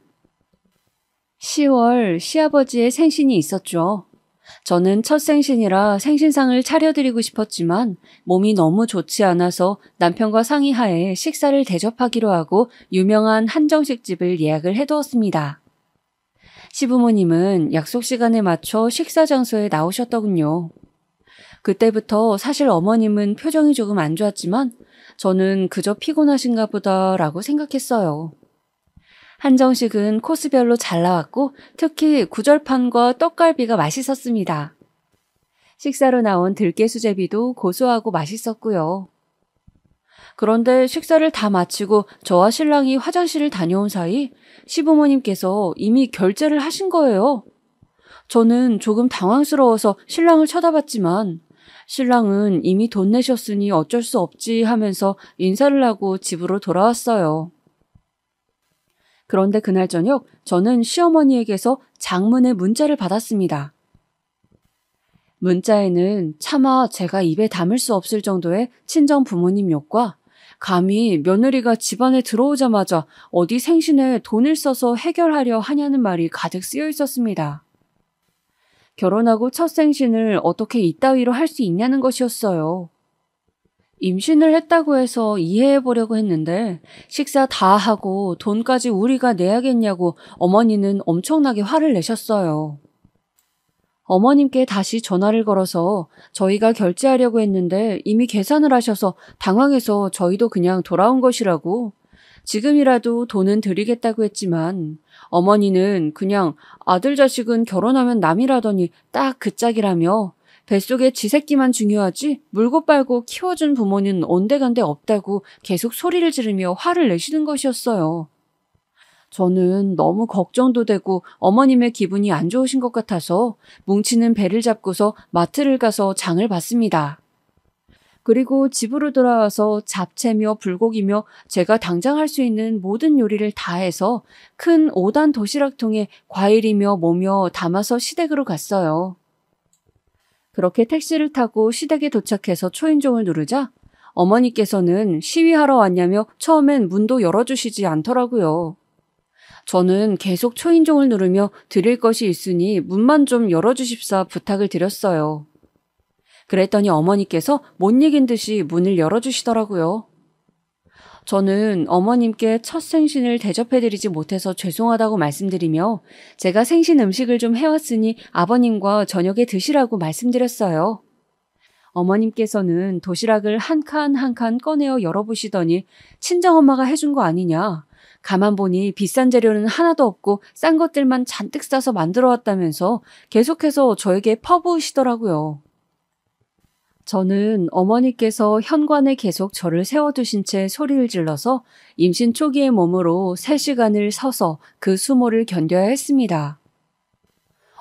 10월 시아버지의 생신이 있었죠. 저는 첫 생신이라 생신상을 차려드리고 싶었지만 몸이 너무 좋지 않아서 남편과 상의하에 식사를 대접하기로 하고 유명한 한정식집을 예약을 해두었습니다. 시부모님은 약속 시간에 맞춰 식사 장소에 나오셨더군요. 그때부터 사실 어머님은 표정이 조금 안 좋았지만 저는 그저 피곤하신가 보다라고 생각했어요. 한정식은 코스별로 잘 나왔고 특히 구절판과 떡갈비가 맛있었습니다. 식사로 나온 들깨 수제비도 고소하고 맛있었고요. 그런데 식사를 다 마치고 저와 신랑이 화장실을 다녀온 사이 시부모님께서 이미 결제를 하신 거예요. 저는 조금 당황스러워서 신랑을 쳐다봤지만 신랑은 이미 돈 내셨으니 어쩔 수 없지 하면서 인사를 하고 집으로 돌아왔어요. 그런데 그날 저녁 저는 시어머니에게서 장문의 문자를 받았습니다. 문자에는 차마 제가 입에 담을 수 없을 정도의 친정 부모님 욕과 감히 며느리가 집안에 들어오자마자 어디 생신에 돈을 써서 해결하려 하냐는 말이 가득 쓰여 있었습니다. 결혼하고 첫 생신을 어떻게 이따위로 할 수 있냐는 것이었어요. 임신을 했다고 해서 이해해보려고 했는데 식사 다 하고 돈까지 우리가 내야겠냐고 어머니는 엄청나게 화를 내셨어요. 어머님께 다시 전화를 걸어서 저희가 결제하려고 했는데 이미 계산을 하셔서 당황해서 저희도 그냥 돌아온 것이라고. 지금이라도 돈은 드리겠다고 했지만 어머니는 그냥 아들 자식은 결혼하면 남이라더니 딱 그 짝이라며 뱃속에 지 새끼만 중요하지 물고 빨고 키워준 부모는 온데간데 없다고 계속 소리를 지르며 화를 내시는 것이었어요. 저는 너무 걱정도 되고 어머님의 기분이 안 좋으신 것 같아서 뭉치는 배를 잡고서 마트를 가서 장을 봤습니다. 그리고 집으로 돌아와서 잡채며 불고기며 제가 당장 할 수 있는 모든 요리를 다 해서 큰 5단 도시락통에 과일이며 뭐며 담아서 시댁으로 갔어요. 그렇게 택시를 타고 시댁에 도착해서 초인종을 누르자 어머니께서는 시위하러 왔냐며 처음엔 문도 열어주시지 않더라고요. 저는 계속 초인종을 누르며 드릴 것이 있으니 문만 좀 열어주십사 부탁을 드렸어요. 그랬더니 어머니께서 못 이긴 듯이 문을 열어주시더라고요. 저는 어머님께 첫 생신을 대접해드리지 못해서 죄송하다고 말씀드리며 제가 생신 음식을 좀 해왔으니 아버님과 저녁에 드시라고 말씀드렸어요. 어머님께서는 도시락을 한 칸 한 칸 꺼내어 열어보시더니 친정엄마가 해준 거 아니냐. 가만 보니 비싼 재료는 하나도 없고 싼 것들만 잔뜩 싸서 만들어 왔다면서 계속해서 저에게 퍼부으시더라고요. 저는 어머니께서 현관에 계속 저를 세워두신 채 소리를 질러서 임신 초기의 몸으로 3시간을 서서 그 수모를 견뎌야 했습니다.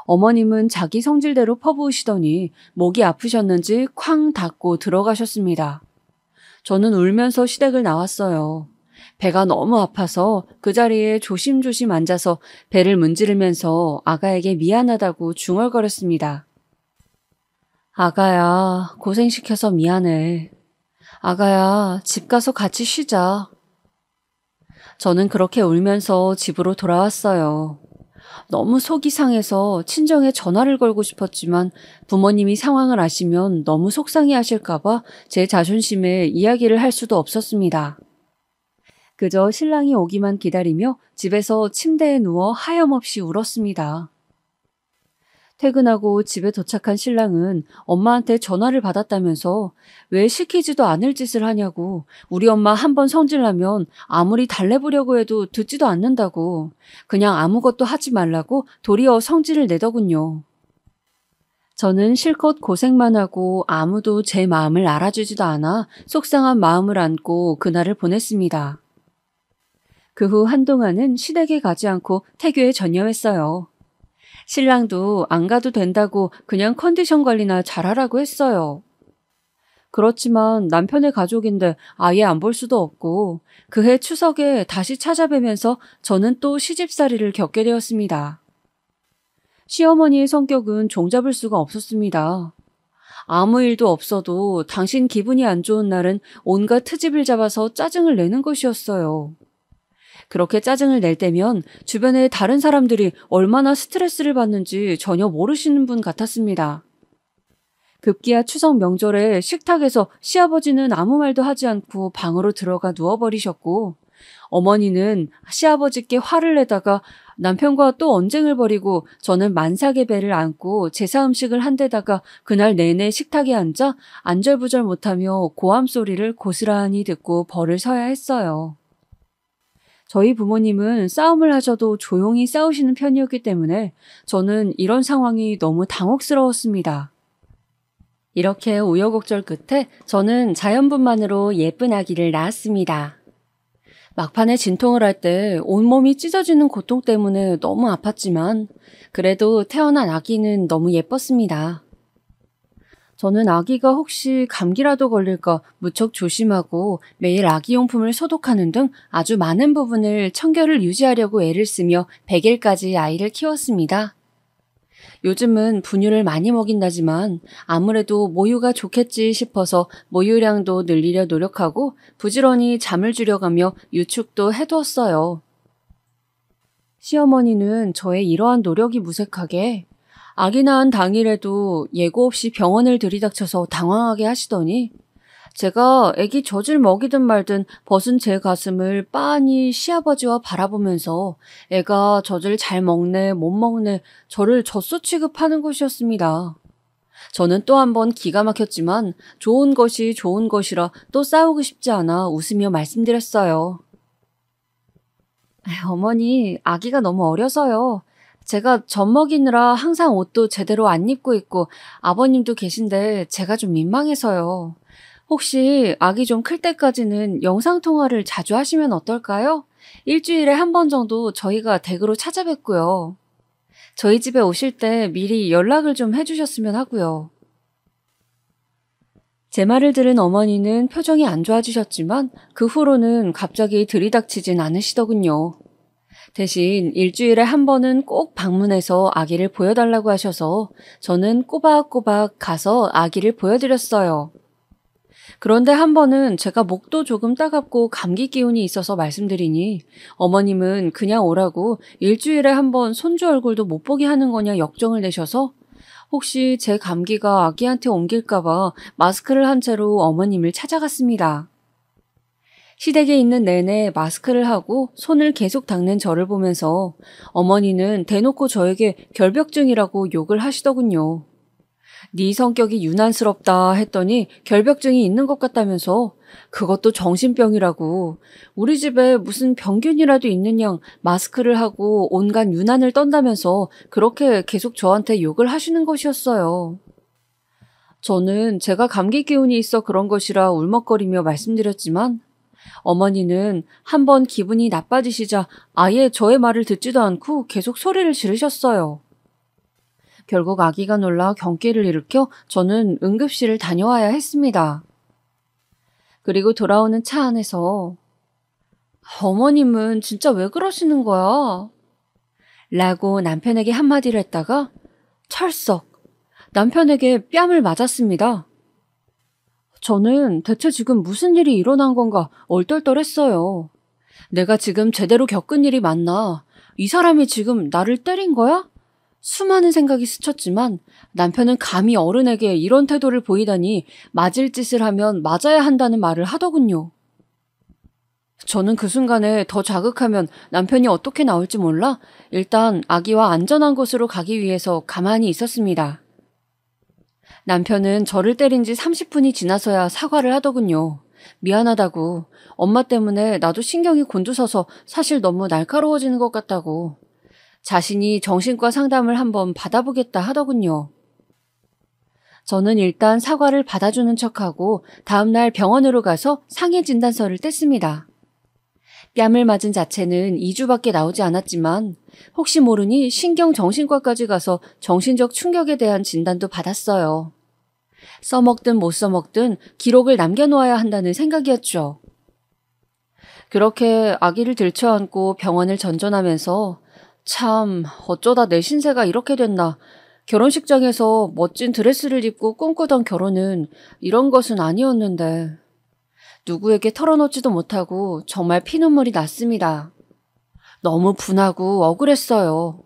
어머님은 자기 성질대로 퍼부으시더니 목이 아프셨는지 쾅 닫고 들어가셨습니다. 저는 울면서 시댁을 나왔어요. 배가 너무 아파서 그 자리에 조심조심 앉아서 배를 문지르면서 아가에게 미안하다고 중얼거렸습니다. 아가야, 고생시켜서 미안해. 아가야, 집 가서 같이 쉬자. 저는 그렇게 울면서 집으로 돌아왔어요. 너무 속이 상해서 친정에 전화를 걸고 싶었지만 부모님이 상황을 아시면 너무 속상해 하실까봐 제 자존심에 이야기를 할 수도 없었습니다. 그저 신랑이 오기만 기다리며 집에서 침대에 누워 하염없이 울었습니다. 퇴근하고 집에 도착한 신랑은 엄마한테 전화를 받았다면서 왜 시키지도 않을 짓을 하냐고, 우리 엄마 한번 성질나면 아무리 달래보려고 해도 듣지도 않는다고, 그냥 아무것도 하지 말라고 도리어 성질을 내더군요. 저는 실컷 고생만 하고 아무도 제 마음을 알아주지도 않아 속상한 마음을 안고 그날을 보냈습니다. 그 후 한동안은 시댁에 가지 않고 태교에 전념했어요. 신랑도 안 가도 된다고 그냥 컨디션 관리나 잘하라고 했어요. 그렇지만 남편의 가족인데 아예 안 볼 수도 없고 그해 추석에 다시 찾아뵈면서 저는 또 시집살이를 겪게 되었습니다. 시어머니의 성격은 종잡을 수가 없었습니다. 아무 일도 없어도 당신 기분이 안 좋은 날은 온갖 트집을 잡아서 짜증을 내는 것이었어요. 그렇게 짜증을 낼 때면 주변의 다른 사람들이 얼마나 스트레스를 받는지 전혀 모르시는 분 같았습니다. 급기야 추석 명절에 식탁에서 시아버지는 아무 말도 하지 않고 방으로 들어가 누워버리셨고 어머니는 시아버지께 화를 내다가 남편과 또 언쟁을 벌이고 저는 만삭의 배를 안고 제사 음식을 한 데다가 그날 내내 식탁에 앉아 안절부절 못하며 고함 소리를 고스란히 듣고 벌을 서야 했어요. 저희 부모님은 싸움을 하셔도 조용히 싸우시는 편이었기 때문에 저는 이런 상황이 너무 당혹스러웠습니다. 이렇게 우여곡절 끝에 저는 자연분만으로 예쁜 아기를 낳았습니다. 막판에 진통을 할 때 온몸이 찢어지는 고통 때문에 너무 아팠지만 그래도 태어난 아기는 너무 예뻤습니다. 저는 아기가 혹시 감기라도 걸릴까 무척 조심하고 매일 아기용품을 소독하는 등 아주 많은 부분을 청결을 유지하려고 애를 쓰며 100일까지 아이를 키웠습니다. 요즘은 분유를 많이 먹인다지만 아무래도 모유가 좋겠지 싶어서 모유량도 늘리려 노력하고 부지런히 잠을 줄여가며 유축도 해두었어요. 시어머니는 저의 이러한 노력이 무색하게 아기 낳은 당일에도 예고 없이 병원을 들이닥쳐서 당황하게 하시더니 제가 애기 젖을 먹이든 말든 벗은 제 가슴을 빤히 시아버지와 바라보면서 애가 젖을 잘 먹네 못 먹네 저를 젖소 취급하는 것이었습니다. 저는 또 한 번 기가 막혔지만 좋은 것이 좋은 것이라 또 싸우고 싶지 않아 웃으며 말씀드렸어요. 어머니, 아기가 너무 어려서요. 제가 젖 먹이느라 항상 옷도 제대로 안 입고 있고 아버님도 계신데 제가 좀 민망해서요. 혹시 아기 좀 클 때까지는 영상통화를 자주 하시면 어떨까요? 일주일에 한 번 정도 저희가 댁으로 찾아뵙고요. 저희 집에 오실 때 미리 연락을 좀 해주셨으면 하고요. 제 말을 들은 어머니는 표정이 안 좋아지셨지만 그 후로는 갑자기 들이닥치진 않으시더군요. 대신 일주일에 한 번은 꼭 방문해서 아기를 보여달라고 하셔서 저는 꼬박꼬박 가서 아기를 보여드렸어요. 그런데 한 번은 제가 목도 조금 따갑고 감기 기운이 있어서 말씀드리니 어머님은 그냥 오라고 일주일에 한 번 손주 얼굴도 못 보게 하는 거냐 역정을 내셔서 혹시 제 감기가 아기한테 옮길까봐 마스크를 한 채로 어머님을 찾아갔습니다. 시댁에 있는 내내 마스크를 하고 손을 계속 닦는 저를 보면서 어머니는 대놓고 저에게 결벽증이라고 욕을 하시더군요. 네 성격이 유난스럽다 했더니 결벽증이 있는 것 같다면서 그것도 정신병이라고 우리 집에 무슨 병균이라도 있는 양 마스크를 하고 온갖 유난을 떤다면서 그렇게 계속 저한테 욕을 하시는 것이었어요. 저는 제가 감기 기운이 있어 그런 것이라 울먹거리며 말씀드렸지만 어머니는 한번 기분이 나빠지시자 아예 저의 말을 듣지도 않고 계속 소리를 지르셨어요. 결국 아기가 놀라 경기를 일으켜 저는 응급실을 다녀와야 했습니다. 그리고 돌아오는 차 안에서 어머님은 진짜 왜 그러시는 거야? 라고 남편에게 한마디를 했다가 철썩 남편에게 뺨을 맞았습니다. 저는 대체 지금 무슨 일이 일어난 건가 얼떨떨했어요. 내가 지금 제대로 겪은 일이 맞나? 이 사람이 지금 나를 때린 거야? 수많은 생각이 스쳤지만 남편은 감히 어른에게 이런 태도를 보이다니 맞을 짓을 하면 맞아야 한다는 말을 하더군요. 저는 그 순간에 더 자극하면 남편이 어떻게 나올지 몰라 일단 아기와 안전한 곳으로 가기 위해서 가만히 있었습니다. 남편은 저를 때린 지 30분이 지나서야 사과를 하더군요. 미안하다고. 엄마 때문에 나도 신경이 곤두서서 사실 너무 날카로워지는 것 같다고. 자신이 정신과 상담을 한번 받아보겠다 하더군요. 저는 일단 사과를 받아주는 척하고 다음날 병원으로 가서 상해 진단서를 뗐습니다. 뺨을 맞은 자체는 2주밖에 나오지 않았지만 혹시 모르니 신경정신과까지 가서 정신적 충격에 대한 진단도 받았어요. 써먹든 못 써먹든 기록을 남겨놓아야 한다는 생각이었죠. 그렇게 아기를 들쳐안고 병원을 전전하면서 참 어쩌다 내 신세가 이렇게 됐나. 결혼식장에서 멋진 드레스를 입고 꿈꾸던 결혼은 이런 것은 아니었는데 누구에게 털어놓지도 못하고 정말 피눈물이 났습니다. 너무 분하고 억울했어요.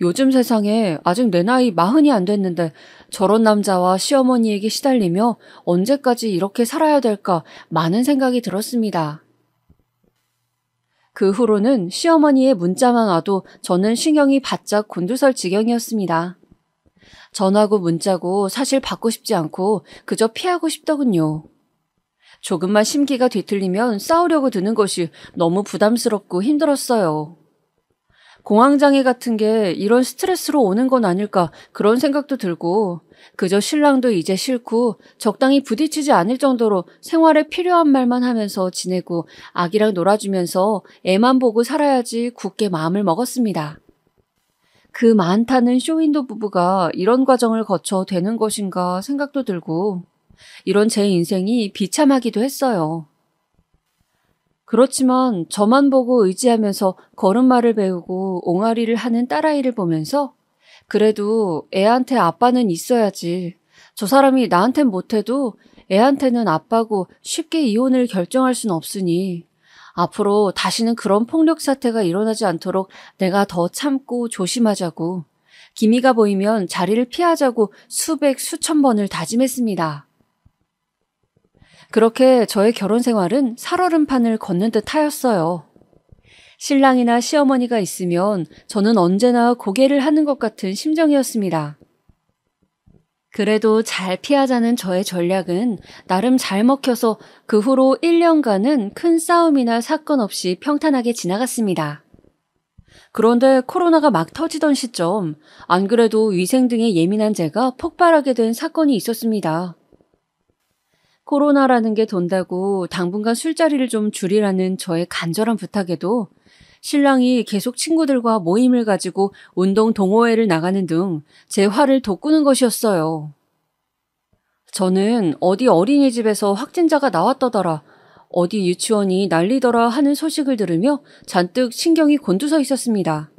요즘 세상에 아직 내 나이 40이 안 됐는데 저런 남자와 시어머니에게 시달리며 언제까지 이렇게 살아야 될까 많은 생각이 들었습니다. 그 후로는 시어머니의 문자만 와도 저는 신경이 바짝 곤두설 지경이었습니다. 전화고 문자고 사실 받고 싶지 않고 그저 피하고 싶더군요. 조금만 심기가 뒤틀리면 싸우려고 드는 것이 너무 부담스럽고 힘들었어요. 공황장애 같은 게 이런 스트레스로 오는 건 아닐까 그런 생각도 들고 그저 신랑도 이제 싫고 적당히 부딪히지 않을 정도로 생활에 필요한 말만 하면서 지내고 아기랑 놀아주면서 애만 보고 살아야지 굳게 마음을 먹었습니다. 그 많다는 쇼윈도 부부가 이런 과정을 거쳐 되는 것인가 생각도 들고 이런 제 인생이 비참하기도 했어요. 그렇지만 저만 보고 의지하면서 걸음마를 배우고 옹알이를 하는 딸아이를 보면서 그래도 애한테 아빠는 있어야지. 저 사람이 나한텐 못해도 애한테는 아빠고 쉽게 이혼을 결정할 순 없으니 앞으로 다시는 그런 폭력 사태가 일어나지 않도록 내가 더 참고 조심하자고 기미가 보이면 자리를 피하자고 수백 수천 번을 다짐했습니다. 그렇게 저의 결혼 생활은 살얼음판을 걷는 듯 하였어요. 신랑이나 시어머니가 있으면 저는 언제나 고개를 하는 것 같은 심정이었습니다. 그래도 잘 피하자는 저의 전략은 나름 잘 먹혀서 그 후로 1년간은 큰 싸움이나 사건 없이 평탄하게 지나갔습니다. 그런데 코로나가 막 터지던 시점, 안 그래도 위생 등에 예민한 제가 폭발하게 된 사건이 있었습니다. 코로나라는 게 돈다고 당분간 술자리를 좀 줄이라는 저의 간절한 부탁에도 신랑이 계속 친구들과 모임을 가지고 운동 동호회를 나가는 등 제 화를 돋구는 것이었어요. 저는 어디 어린이집에서 확진자가 나왔더더라, 어디 유치원이 난리더라 하는 소식을 들으며 잔뜩 신경이 곤두서 있었습니다.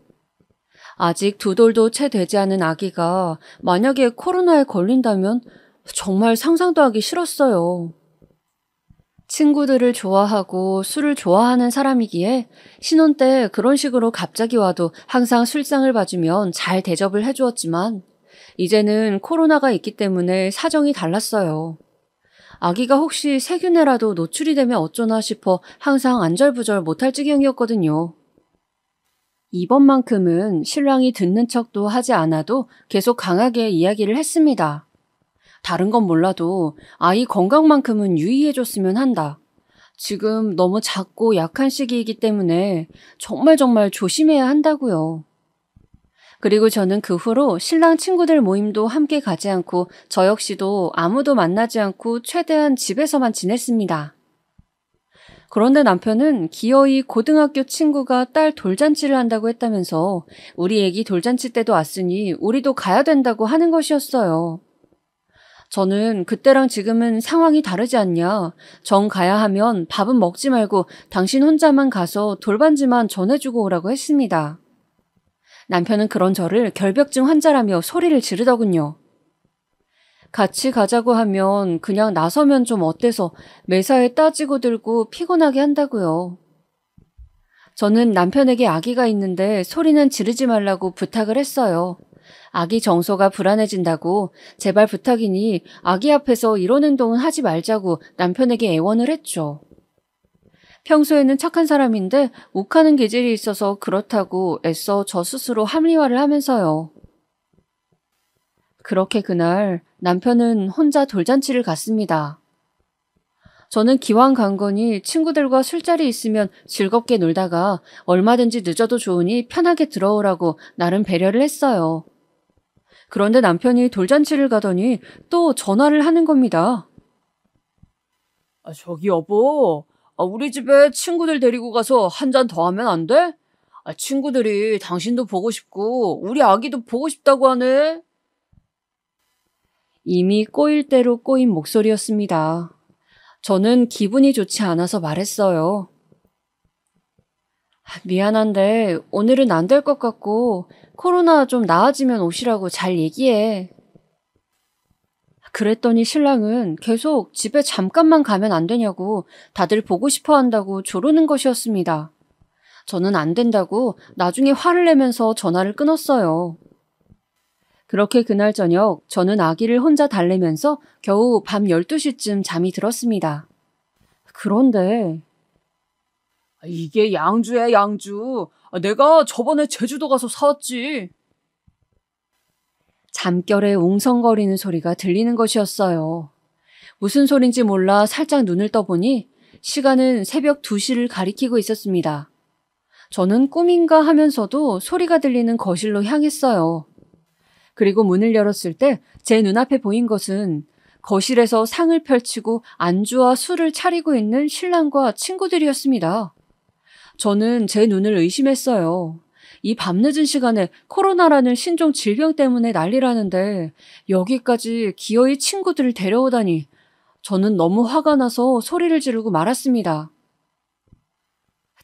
아직 2돌도 채 되지 않은 아기가 만약에 코로나에 걸린다면 정말 상상도 하기 싫었어요. 친구들을 좋아하고 술을 좋아하는 사람이기에 신혼 때 그런 식으로 갑자기 와도 항상 술상을 봐주면 잘 대접을 해주었지만 이제는 코로나가 있기 때문에 사정이 달랐어요. 아기가 혹시 세균에라도 노출이 되면 어쩌나 싶어 항상 안절부절 못할 지경이었거든요. 이번만큼은 신랑이 듣는 척도 하지 않아도 계속 강하게 이야기를 했습니다. 다른 건 몰라도 아이 건강만큼은 유의해줬으면 한다. 지금 너무 작고 약한 시기이기 때문에 정말 조심해야 한다고요. 그리고 저는 그 후로 신랑 친구들 모임도 함께 가지 않고 저 역시도 아무도 만나지 않고 최대한 집에서만 지냈습니다. 그런데 남편은 기어이 고등학교 친구가 딸 돌잔치를 한다고 했다면서 우리 애기 돌잔치 때도 왔으니 우리도 가야 된다고 하는 것이었어요. 저는 그때랑 지금은 상황이 다르지 않냐. 정 가야 하면 밥은 먹지 말고 당신 혼자만 가서 돌반지만 전해주고 오라고 했습니다. 남편은 그런 저를 결벽증 환자라며 소리를 지르더군요. 같이 가자고 하면 그냥 나서면 좀 어때서 매사에 따지고 들고 피곤하게 한다고요. 저는 남편에게 아기가 있는데 소리는 지르지 말라고 부탁을 했어요. 아기 정서가 불안해진다고 제발 부탁이니 아기 앞에서 이런 행동은 하지 말자고 남편에게 애원을 했죠. 평소에는 착한 사람인데 욱하는 기질이 있어서 그렇다고 애써 저 스스로 합리화를 하면서요. 그렇게 그날 남편은 혼자 돌잔치를 갔습니다. 저는 기왕 간 거니 친구들과 술자리 있으면 즐겁게 놀다가 얼마든지 늦어도 좋으니 편하게 들어오라고 나름 배려를 했어요. 그런데 남편이 돌잔치를 가더니 또 전화를 하는 겁니다. 저기 여보, 우리 집에 친구들 데리고 가서 한 잔 더 하면 안 돼? 친구들이 당신도 보고 싶고 우리 아기도 보고 싶다고 하네. 이미 꼬일 대로 꼬인 목소리였습니다. 저는 기분이 좋지 않아서 말했어요. 미안한데 오늘은 안 될 것 같고 코로나 좀 나아지면 오시라고 잘 얘기해. 그랬더니 신랑은 계속 집에 잠깐만 가면 안 되냐고 다들 보고 싶어 한다고 조르는 것이었습니다. 저는 안 된다고 나중에 화를 내면서 전화를 끊었어요. 그렇게 그날 저녁 저는 아기를 혼자 달래면서 겨우 밤 12시쯤 잠이 들었습니다. 그런데 이게 양주야, 양주. 내가 저번에 제주도 가서 사왔지. 잠결에 웅성거리는 소리가 들리는 것이었어요. 무슨 소린지 몰라 살짝 눈을 떠보니 시간은 새벽 2시를 가리키고 있었습니다. 저는 꿈인가 하면서도 소리가 들리는 거실로 향했어요. 그리고 문을 열었을 때 제 눈앞에 보인 것은 거실에서 상을 펼치고 안주와 술을 차리고 있는 신랑과 친구들이었습니다. 저는 제 눈을 의심했어요. 이 밤늦은 시간에 코로나라는 신종 질병 때문에 난리라는데 여기까지 기어이 친구들을 데려오다니 저는 너무 화가 나서 소리를 지르고 말았습니다.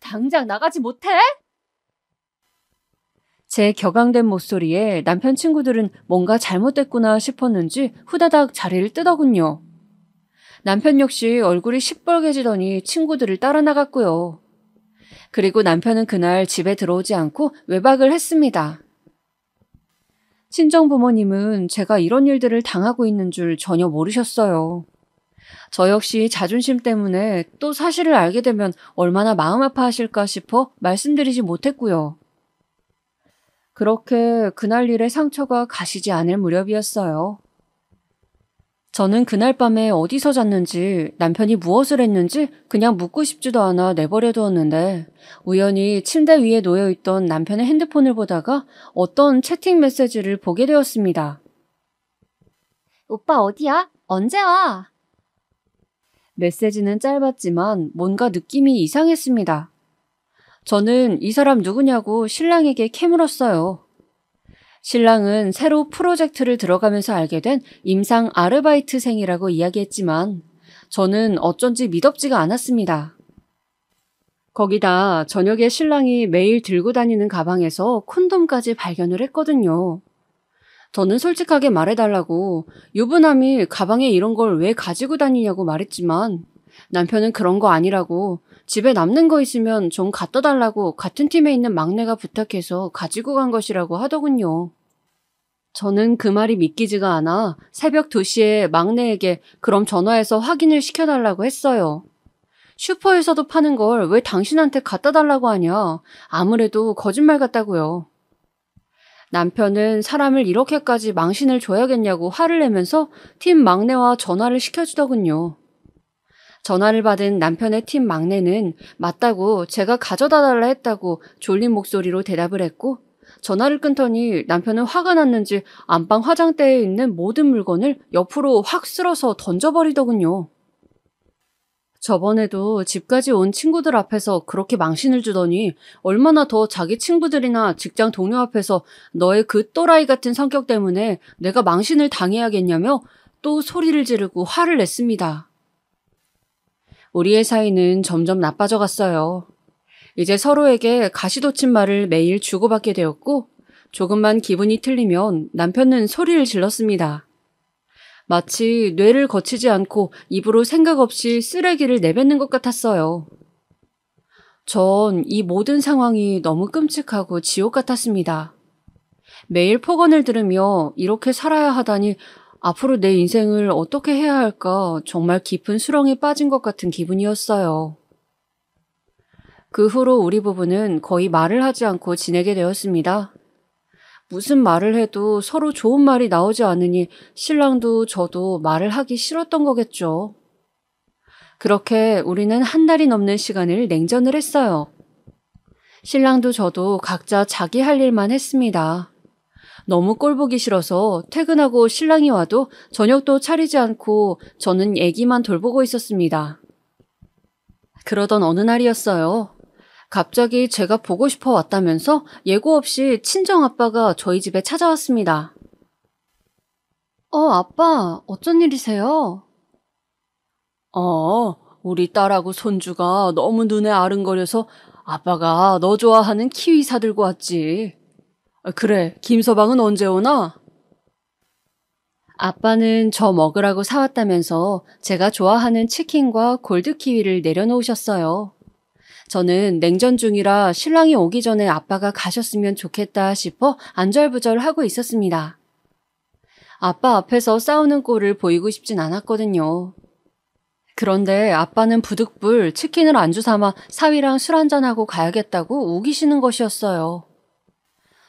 당장 나가지 못해? 제 격앙된 목소리에 남편 친구들은 뭔가 잘못됐구나 싶었는지 후다닥 자리를 뜨더군요. 남편 역시 얼굴이 시뻘개지더니 친구들을 따라 나갔고요. 그리고 남편은 그날 집에 들어오지 않고 외박을 했습니다. 친정부모님은 제가 이런 일들을 당하고 있는 줄 전혀 모르셨어요. 저 역시 자존심 때문에 또 사실을 알게 되면 얼마나 마음 아파하실까 싶어 말씀드리지 못했고요. 그렇게 그날 일의 상처가 가시지 않을 무렵이었어요. 저는 그날 밤에 어디서 잤는지 남편이 무엇을 했는지 그냥 묻고 싶지도 않아 내버려 두었는데 우연히 침대 위에 놓여있던 남편의 핸드폰을 보다가 어떤 채팅 메시지를 보게 되었습니다. 오빠 어디야? 언제 와? 메시지는 짧았지만 뭔가 느낌이 이상했습니다. 저는 이 사람 누구냐고 신랑에게 캐물었어요. 신랑은 새로 프로젝트를 들어가면서 알게 된 임상 아르바이트생이라고 이야기했지만 저는 어쩐지 믿업지가 않았습니다. 거기다 저녁에 신랑이 매일 들고 다니는 가방에서 콘돔까지 발견을 했거든요. 저는 솔직하게 말해달라고 유부남이 가방에 이런 걸 왜 가지고 다니냐고 말했지만 남편은 그런 거 아니라고 집에 남는 거 있으면 좀 갖다 달라고 같은 팀에 있는 막내가 부탁해서 가지고 간 것이라고 하더군요. 저는 그 말이 믿기지가 않아 새벽 2시에 막내에게 그럼 전화해서 확인을 시켜달라고 했어요. 슈퍼에서도 파는 걸 왜 당신한테 갖다 달라고 하냐. 아무래도 거짓말 같다고요. 남편은 사람을 이렇게까지 망신을 줘야겠냐고 화를 내면서 팀 막내와 전화를 시켜주더군요. 전화를 받은 남편의 팀 막내는 맞다고 제가 가져다 달라 했다고 졸린 목소리로 대답을 했고 전화를 끊더니 남편은 화가 났는지 안방 화장대에 있는 모든 물건을 옆으로 확 쓸어서 던져버리더군요. 저번에도 집까지 온 친구들 앞에서 그렇게 망신을 주더니 얼마나 더 자기 친구들이나 직장 동료 앞에서 너의 그 또라이 같은 성격 때문에 내가 망신을 당해야겠냐며 또 소리를 지르고 화를 냈습니다. 우리의 사이는 점점 나빠져 갔어요. 이제 서로에게 가시돋친 말을 매일 주고받게 되었고 조금만 기분이 틀리면 남편은 소리를 질렀습니다. 마치 뇌를 거치지 않고 입으로 생각 없이 쓰레기를 내뱉는 것 같았어요. 전 이 모든 상황이 너무 끔찍하고 지옥 같았습니다. 매일 폭언을 들으며 이렇게 살아야 하다니 앞으로 내 인생을 어떻게 해야 할까 정말 깊은 수렁에 빠진 것 같은 기분이었어요. 그 후로 우리 부부는 거의 말을 하지 않고 지내게 되었습니다. 무슨 말을 해도 서로 좋은 말이 나오지 않으니 신랑도 저도 말을 하기 싫었던 거겠죠. 그렇게 우리는 한 달이 넘는 시간을 냉전을 했어요. 신랑도 저도 각자 자기 할 일만 했습니다. 너무 꼴보기 싫어서 퇴근하고 신랑이 와도 저녁도 차리지 않고 저는 애기만 돌보고 있었습니다. 그러던 어느 날이었어요. 갑자기 제가 보고 싶어 왔다면서 예고 없이 친정아빠가 저희 집에 찾아왔습니다. 아빠, 어쩐 일이세요? 우리 딸하고 손주가 너무 눈에 아른거려서 아빠가 너 좋아하는 키위 사들고 왔지. 그래, 김서방은 언제 오나? 아빠는 저 먹으라고 사왔다면서 제가 좋아하는 치킨과 골드키위를 내려놓으셨어요. 저는 냉전 중이라 신랑이 오기 전에 아빠가 가셨으면 좋겠다 싶어 안절부절하고 있었습니다. 아빠 앞에서 싸우는 꼴을 보이고 싶진 않았거든요. 그런데 아빠는 부득불 치킨을 안주 삼아 사위랑 술 한잔하고 가야겠다고 우기시는 것이었어요.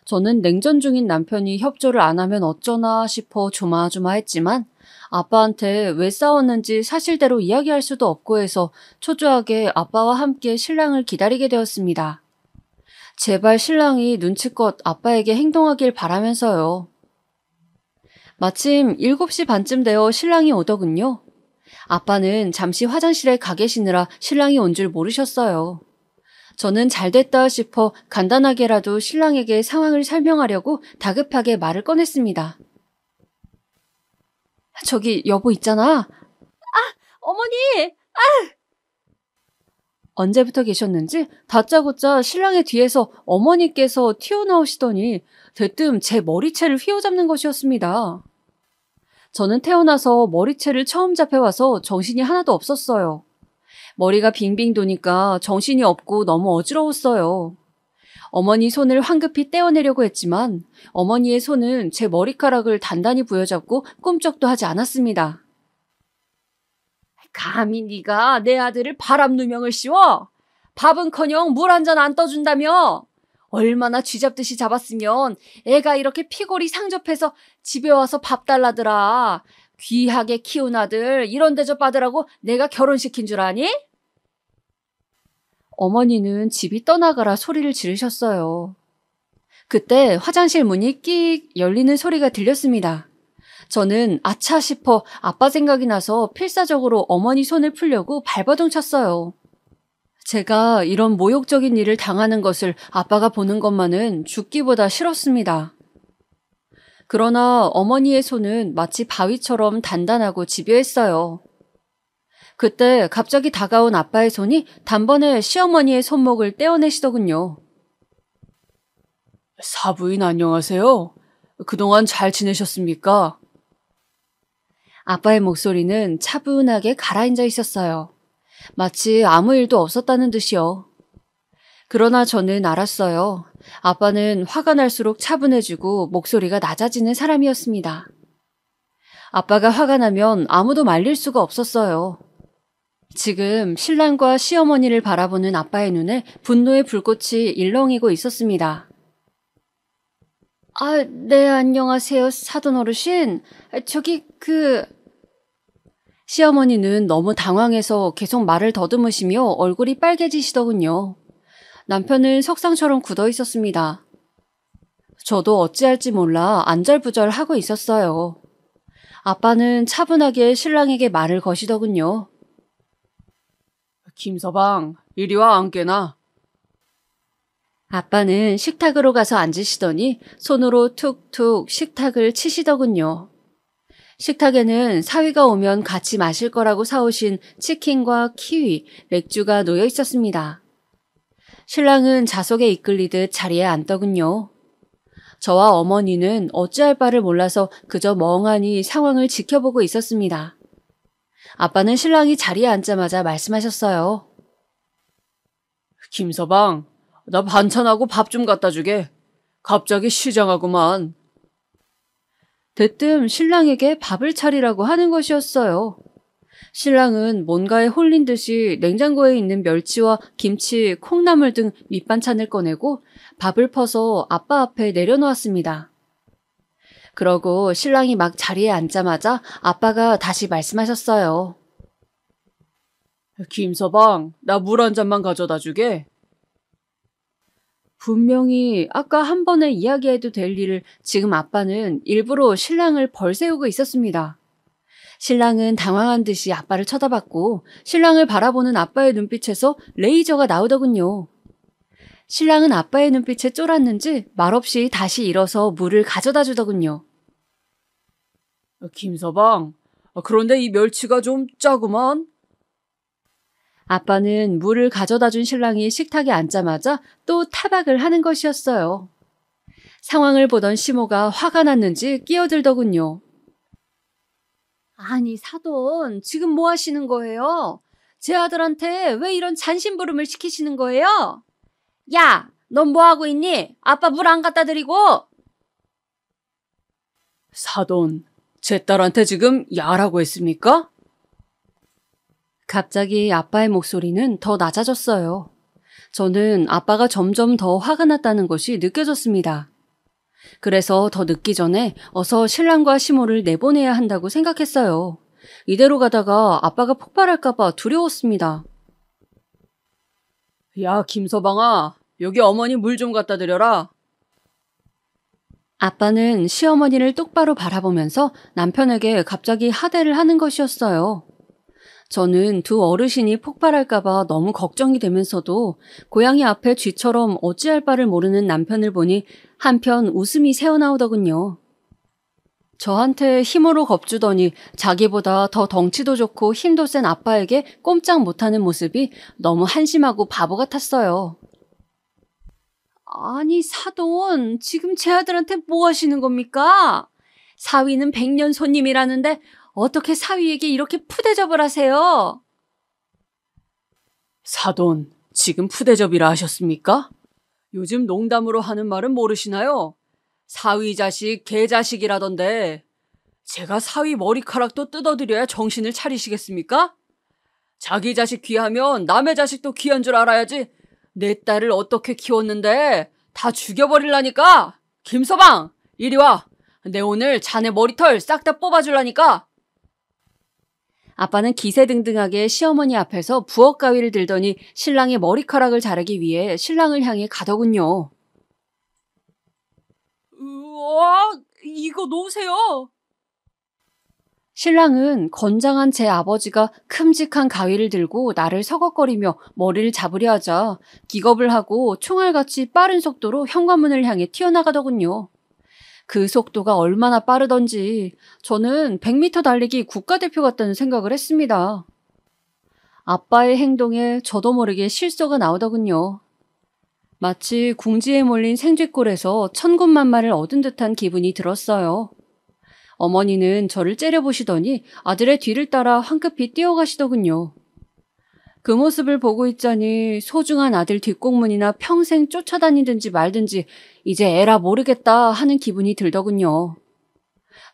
저는 냉전 중인 남편이 협조를 안 하면 어쩌나 싶어 조마조마했지만 아빠한테 왜 싸웠는지 사실대로 이야기할 수도 없고 해서 초조하게 아빠와 함께 신랑을 기다리게 되었습니다. 제발 신랑이 눈치껏 아빠에게 행동하길 바라면서요. 마침 7시 반쯤 되어 신랑이 오더군요. 아빠는 잠시 화장실에 가 계시느라 신랑이 온 줄 모르셨어요. 저는 잘됐다 싶어 간단하게라도 신랑에게 상황을 설명하려고 다급하게 말을 꺼냈습니다. 저기 여보 있잖아. 어머니! 언제부터 계셨는지 다짜고짜 신랑의 뒤에서 어머니께서 튀어나오시더니 대뜸 제 머리채를 휘어잡는 것이었습니다. 저는 태어나서 머리채를 처음 잡혀와서 정신이 하나도 없었어요. 머리가 빙빙 도니까 정신이 없고 너무 어지러웠어요. 어머니 손을 황급히 떼어내려고 했지만 어머니의 손은 제 머리카락을 단단히 부여잡고 꿈쩍도 하지 않았습니다. 감히 네가 내 아들을 바람 누명을 씌워? 밥은커녕 물 한 잔 안 떠준다며? 얼마나 쥐잡듯이 잡았으면 애가 이렇게 피골이 상접해서 집에 와서 밥 달라더라. 귀하게 키운 아들 이런 대접 받으라고 내가 결혼시킨 줄 아니? 어머니는 집이 떠나가라 소리를 지르셨어요. 그때 화장실 문이 끽 열리는 소리가 들렸습니다. 저는 아차 싶어 아빠 생각이 나서 필사적으로 어머니 손을 풀려고 발버둥 쳤어요. 제가 이런 모욕적인 일을 당하는 것을 아빠가 보는 것만은 죽기보다 싫었습니다. 그러나 어머니의 손은 마치 바위처럼 단단하고 집요했어요. 그때 갑자기 다가온 아빠의 손이 단번에 시어머니의 손목을 떼어내시더군요. 사부인 안녕하세요. 그동안 잘 지내셨습니까? 아빠의 목소리는 차분하게 가라앉아 있었어요. 마치 아무 일도 없었다는 듯이요. 그러나 저는 알았어요. 아빠는 화가 날수록 차분해지고 목소리가 낮아지는 사람이었습니다. 아빠가 화가 나면 아무도 말릴 수가 없었어요. 지금 신랑과 시어머니를 바라보는 아빠의 눈에 분노의 불꽃이 일렁이고 있었습니다. 아, 네, 안녕하세요, 사돈 어르신. 시어머니는 너무 당황해서 계속 말을 더듬으시며 얼굴이 빨개지시더군요. 남편은 석상처럼 굳어 있었습니다. 저도 어찌할지 몰라 안절부절 하고 있었어요. 아빠는 차분하게 신랑에게 말을 거시더군요. 김서방, 이리 와 앉게나. 아빠는 식탁으로 가서 앉으시더니 손으로 툭툭 식탁을 치시더군요. 식탁에는 사위가 오면 같이 마실 거라고 사오신 치킨과 키위, 맥주가 놓여 있었습니다. 신랑은 자석에 이끌리듯 자리에 앉더군요. 저와 어머니는 어찌할 바를 몰라서 그저 멍하니 상황을 지켜보고 있었습니다. 아빠는 신랑이 자리에 앉자마자 말씀하셨어요. 김서방, 나 반찬하고 밥 좀 갖다 주게. 갑자기 시장하구만. 대뜸 신랑에게 밥을 차리라고 하는 것이었어요. 신랑은 뭔가에 홀린 듯이 냉장고에 있는 멸치와 김치, 콩나물 등 밑반찬을 꺼내고 밥을 퍼서 아빠 앞에 내려놓았습니다. 그러고 신랑이 막 자리에 앉자마자 아빠가 다시 말씀하셨어요. 김서방, 나 물 한 잔만 가져다 주게. 분명히 아까 한 번에 이야기해도 될 일을 지금 아빠는 일부러 신랑을 벌세우고 있었습니다. 신랑은 당황한 듯이 아빠를 쳐다봤고 신랑을 바라보는 아빠의 눈빛에서 레이저가 나오더군요. 신랑은 아빠의 눈빛에 쫄았는지 말없이 다시 일어서 물을 가져다 주더군요. 김서방, 그런데 이 멸치가 좀 짜구만. 아빠는 물을 가져다 준 신랑이 식탁에 앉자마자 또 타박을 하는 것이었어요. 상황을 보던 시모가 화가 났는지 끼어들더군요. 아니, 사돈, 지금 뭐 하시는 거예요? 제 아들한테 왜 이런 잔심부름을 시키시는 거예요? 야, 넌 뭐 하고 있니? 아빠 물 안 갖다 드리고. 사돈, 제 딸한테 지금 야라고 했습니까? 갑자기 아빠의 목소리는 더 낮아졌어요. 저는 아빠가 점점 더 화가 났다는 것이 느껴졌습니다. 그래서 더 늦기 전에 어서 신랑과 시모를 내보내야 한다고 생각했어요. 이대로 가다가 아빠가 폭발할까봐 두려웠습니다. 야, 김서방아, 여기 어머니 물 좀 갖다 드려라. 아빠는 시어머니를 똑바로 바라보면서 남편에게 갑자기 하대를 하는 것이었어요. 저는 두 어르신이 폭발할까봐 너무 걱정이 되면서도 고양이 앞에 쥐처럼 어찌할 바를 모르는 남편을 보니 한편 웃음이 새어나오더군요. 저한테 힘으로 겁주더니 자기보다 더 덩치도 좋고 힘도 센 아빠에게 꼼짝 못하는 모습이 너무 한심하고 바보 같았어요. 아니, 사돈, 지금 제 아들한테 뭐 하시는 겁니까? 사위는 100년 손님이라는데 어떻게 사위에게 이렇게 푸대접을 하세요? 사돈, 지금 푸대접이라 하셨습니까? 요즘 농담으로 하는 말은 모르시나요? 사위 자식, 개 자식이라던데 제가 사위 머리카락도 뜯어드려야 정신을 차리시겠습니까? 자기 자식 귀하면 남의 자식도 귀한 줄 알아야지. 내 딸을 어떻게 키웠는데 다 죽여버리려니까. 김서방, 이리 와. 내 오늘 자네 머리털 싹 다 뽑아줄라니까. 아빠는 기세등등하게 시어머니 앞에서 부엌 가위를 들더니 신랑의 머리카락을 자르기 위해 신랑을 향해 가더군요. 우와, 이거 놓으세요. 신랑은 건장한 제 아버지가 큼직한 가위를 들고 나를 서걱거리며 머리를 잡으려 하자 기겁을 하고 총알같이 빠른 속도로 현관문을 향해 튀어나가더군요. 그 속도가 얼마나 빠르던지 저는 100m 달리기 국가대표 같다는 생각을 했습니다. 아빠의 행동에 저도 모르게 실소가 나오더군요. 마치 궁지에 몰린 생쥐골에서 천군만마를 얻은 듯한 기분이 들었어요. 어머니는 저를 째려보시더니 아들의 뒤를 따라 황급히 뛰어가시더군요. 그 모습을 보고 있자니 소중한 아들 뒷공문이나 평생 쫓아다니든지 말든지 이제 에라 모르겠다 하는 기분이 들더군요.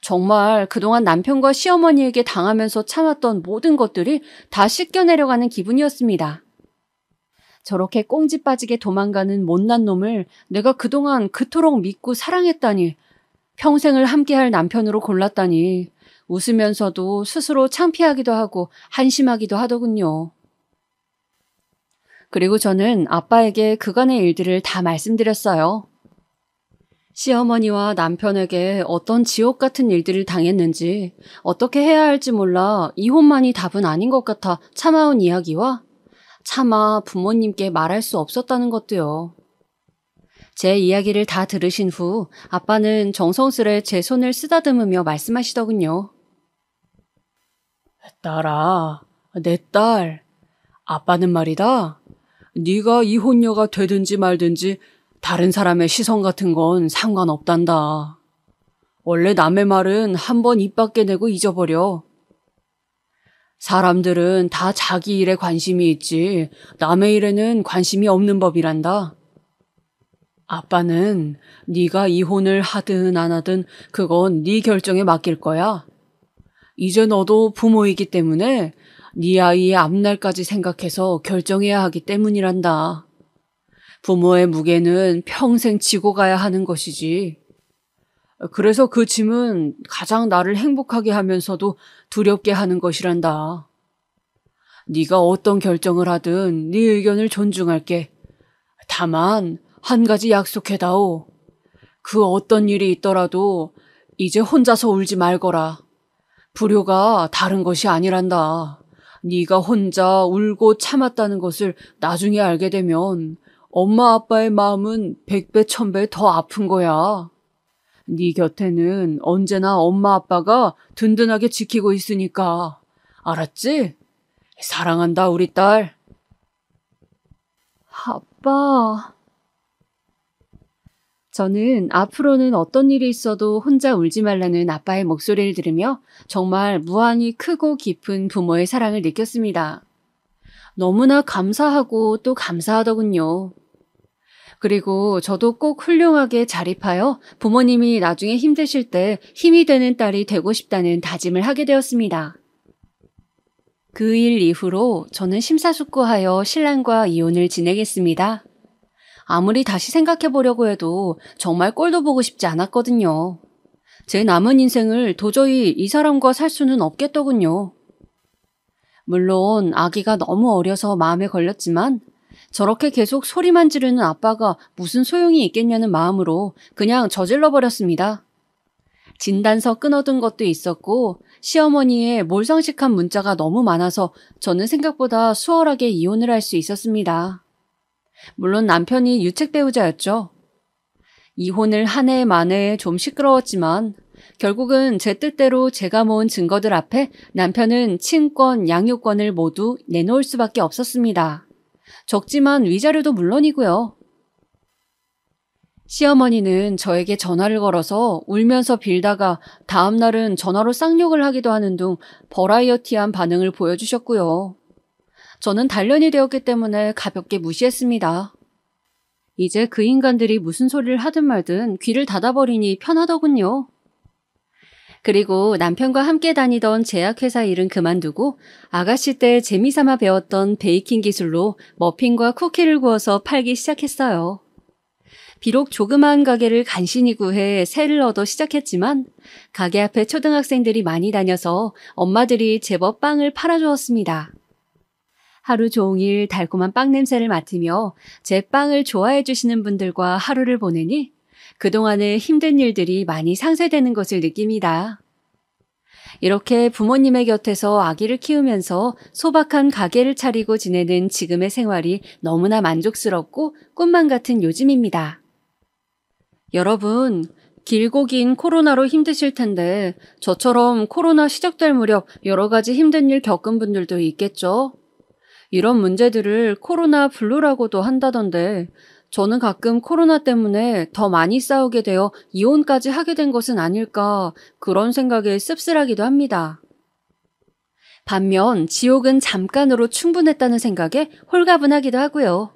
정말 그동안 남편과 시어머니에게 당하면서 참았던 모든 것들이 다 씻겨내려가는 기분이었습니다. 저렇게 꽁지 빠지게 도망가는 못난 놈을 내가 그동안 그토록 믿고 사랑했다니, 평생을 함께할 남편으로 골랐다니 웃으면서도 스스로 창피하기도 하고 한심하기도 하더군요. 그리고 저는 아빠에게 그간의 일들을 다 말씀드렸어요. 시어머니와 남편에게 어떤 지옥 같은 일들을 당했는지, 어떻게 해야 할지 몰라 이혼만이 답은 아닌 것 같아 참아온 이야기와 차마 부모님께 말할 수 없었다는 것도요. 제 이야기를 다 들으신 후 아빠는 정성스레 제 손을 쓰다듬으며 말씀하시더군요. 딸아, 내 딸, 아빠는 말이다. 네가 이혼녀가 되든지 말든지 다른 사람의 시선 같은 건 상관없단다. 원래 남의 말은 한 번 입 밖에 내고 잊어버려. 사람들은 다 자기 일에 관심이 있지 남의 일에는 관심이 없는 법이란다. 아빠는 네가 이혼을 하든 안 하든 그건 네 결정에 맡길 거야. 이제 너도 부모이기 때문에 네 아이의 앞날까지 생각해서 결정해야 하기 때문이란다. 부모의 무게는 평생 지고 가야 하는 것이지. 그래서 그 짐은 가장 나를 행복하게 하면서도 두렵게 하는 것이란다. 네가 어떤 결정을 하든 네 의견을 존중할게. 다만 한 가지 약속해다오. 그 어떤 일이 있더라도 이제 혼자서 울지 말거라. 불효가 다른 것이 아니란다. 네가 혼자 울고 참았다는 것을 나중에 알게 되면 엄마 아빠의 마음은 100배 1000배 더 아픈 거야. 네 곁에는 언제나 엄마 아빠가 든든하게 지키고 있으니까. 알았지? 사랑한다 우리 딸. 아빠... 저는 앞으로는 어떤 일이 있어도 혼자 울지 말라는 아빠의 목소리를 들으며 정말 무한히 크고 깊은 부모의 사랑을 느꼈습니다. 너무나 감사하고 또 감사하더군요. 그리고 저도 꼭 훌륭하게 자립하여 부모님이 나중에 힘드실 때 힘이 되는 딸이 되고 싶다는 다짐을 하게 되었습니다. 그 일 이후로 저는 심사숙고하여 신랑과 이혼을 지내겠습니다. 아무리 다시 생각해보려고 해도 정말 꼴도 보고 싶지 않았거든요. 제 남은 인생을 도저히 이 사람과 살 수는 없겠더군요. 물론 아기가 너무 어려서 마음에 걸렸지만 저렇게 계속 소리만 지르는 아빠가 무슨 소용이 있겠냐는 마음으로 그냥 저질러버렸습니다. 진단서 끊어둔 것도 있었고 시어머니의 몰상식한 문자가 너무 많아서 저는 생각보다 수월하게 이혼을 할 수 있었습니다. 물론 남편이 유책 배우자였죠. 이혼을 한 해 만에 좀 시끄러웠지만 결국은 제 뜻대로 제가 모은 증거들 앞에 남편은 친권, 양육권을 모두 내놓을 수밖에 없었습니다. 적지만 위자료도 물론이고요. 시어머니는 저에게 전화를 걸어서 울면서 빌다가 다음 날은 전화로 쌍욕을 하기도 하는 등 버라이어티한 반응을 보여주셨고요. 저는 단련이 되었기 때문에 가볍게 무시했습니다. 이제 그 인간들이 무슨 소리를 하든 말든 귀를 닫아버리니 편하더군요. 그리고 남편과 함께 다니던 제약회사 일은 그만두고 아가씨 때 재미삼아 배웠던 베이킹 기술로 머핀과 쿠키를 구워서 팔기 시작했어요. 비록 조그마한 가게를 간신히 구해 새를 얻어 시작했지만 가게 앞에 초등학생들이 많이 다녀서 엄마들이 제법 빵을 팔아주었습니다. 하루 종일 달콤한 빵 냄새를 맡으며 제 빵을 좋아해 주시는 분들과 하루를 보내니 그동안의 힘든 일들이 많이 상쇄되는 것을 느낍니다. 이렇게 부모님의 곁에서 아기를 키우면서 소박한 가게를 차리고 지내는 지금의 생활이 너무나 만족스럽고 꿈만 같은 요즘입니다. 여러분, 길고 긴 코로나로 힘드실 텐데 저처럼 코로나 시작될 무렵 여러 가지 힘든 일 겪은 분들도 있겠죠? 이런 문제들을 코로나 블루라고도 한다던데 저는 가끔 코로나 때문에 더 많이 싸우게 되어 이혼까지 하게 된 것은 아닐까 그런 생각에 씁쓸하기도 합니다. 반면 지옥은 잠깐으로 충분했다는 생각에 홀가분하기도 하고요.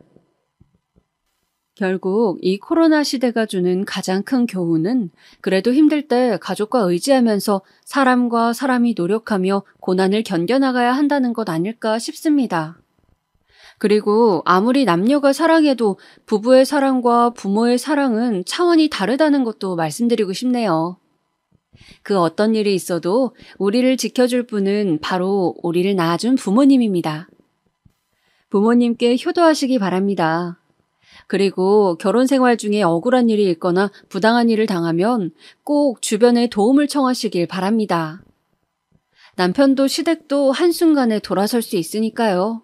결국 이 코로나 시대가 주는 가장 큰 교훈은 그래도 힘들 때 가족과 의지하면서 사람과 사람이 노력하며 고난을 견뎌나가야 한다는 것 아닐까 싶습니다. 그리고 아무리 남녀가 사랑해도 부부의 사랑과 부모의 사랑은 차원이 다르다는 것도 말씀드리고 싶네요. 그 어떤 일이 있어도 우리를 지켜줄 분은 바로 우리를 낳아준 부모님입니다. 부모님께 효도하시기 바랍니다. 그리고 결혼 생활 중에 억울한 일이 있거나 부당한 일을 당하면 꼭 주변에 도움을 청하시길 바랍니다. 남편도 시댁도 한순간에 돌아설 수 있으니까요.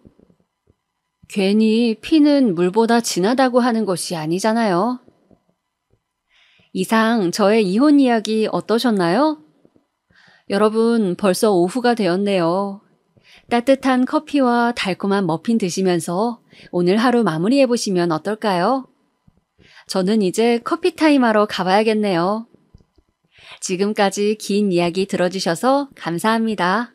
괜히 피는 물보다 진하다고 하는 것이 아니잖아요. 이상 저의 이혼 이야기 어떠셨나요? 여러분, 벌써 오후가 되었네요. 따뜻한 커피와 달콤한 머핀 드시면서 오늘 하루 마무리해보시면 어떨까요? 저는 이제 커피 타임 하러 가봐야겠네요. 지금까지 긴 이야기 들어주셔서 감사합니다.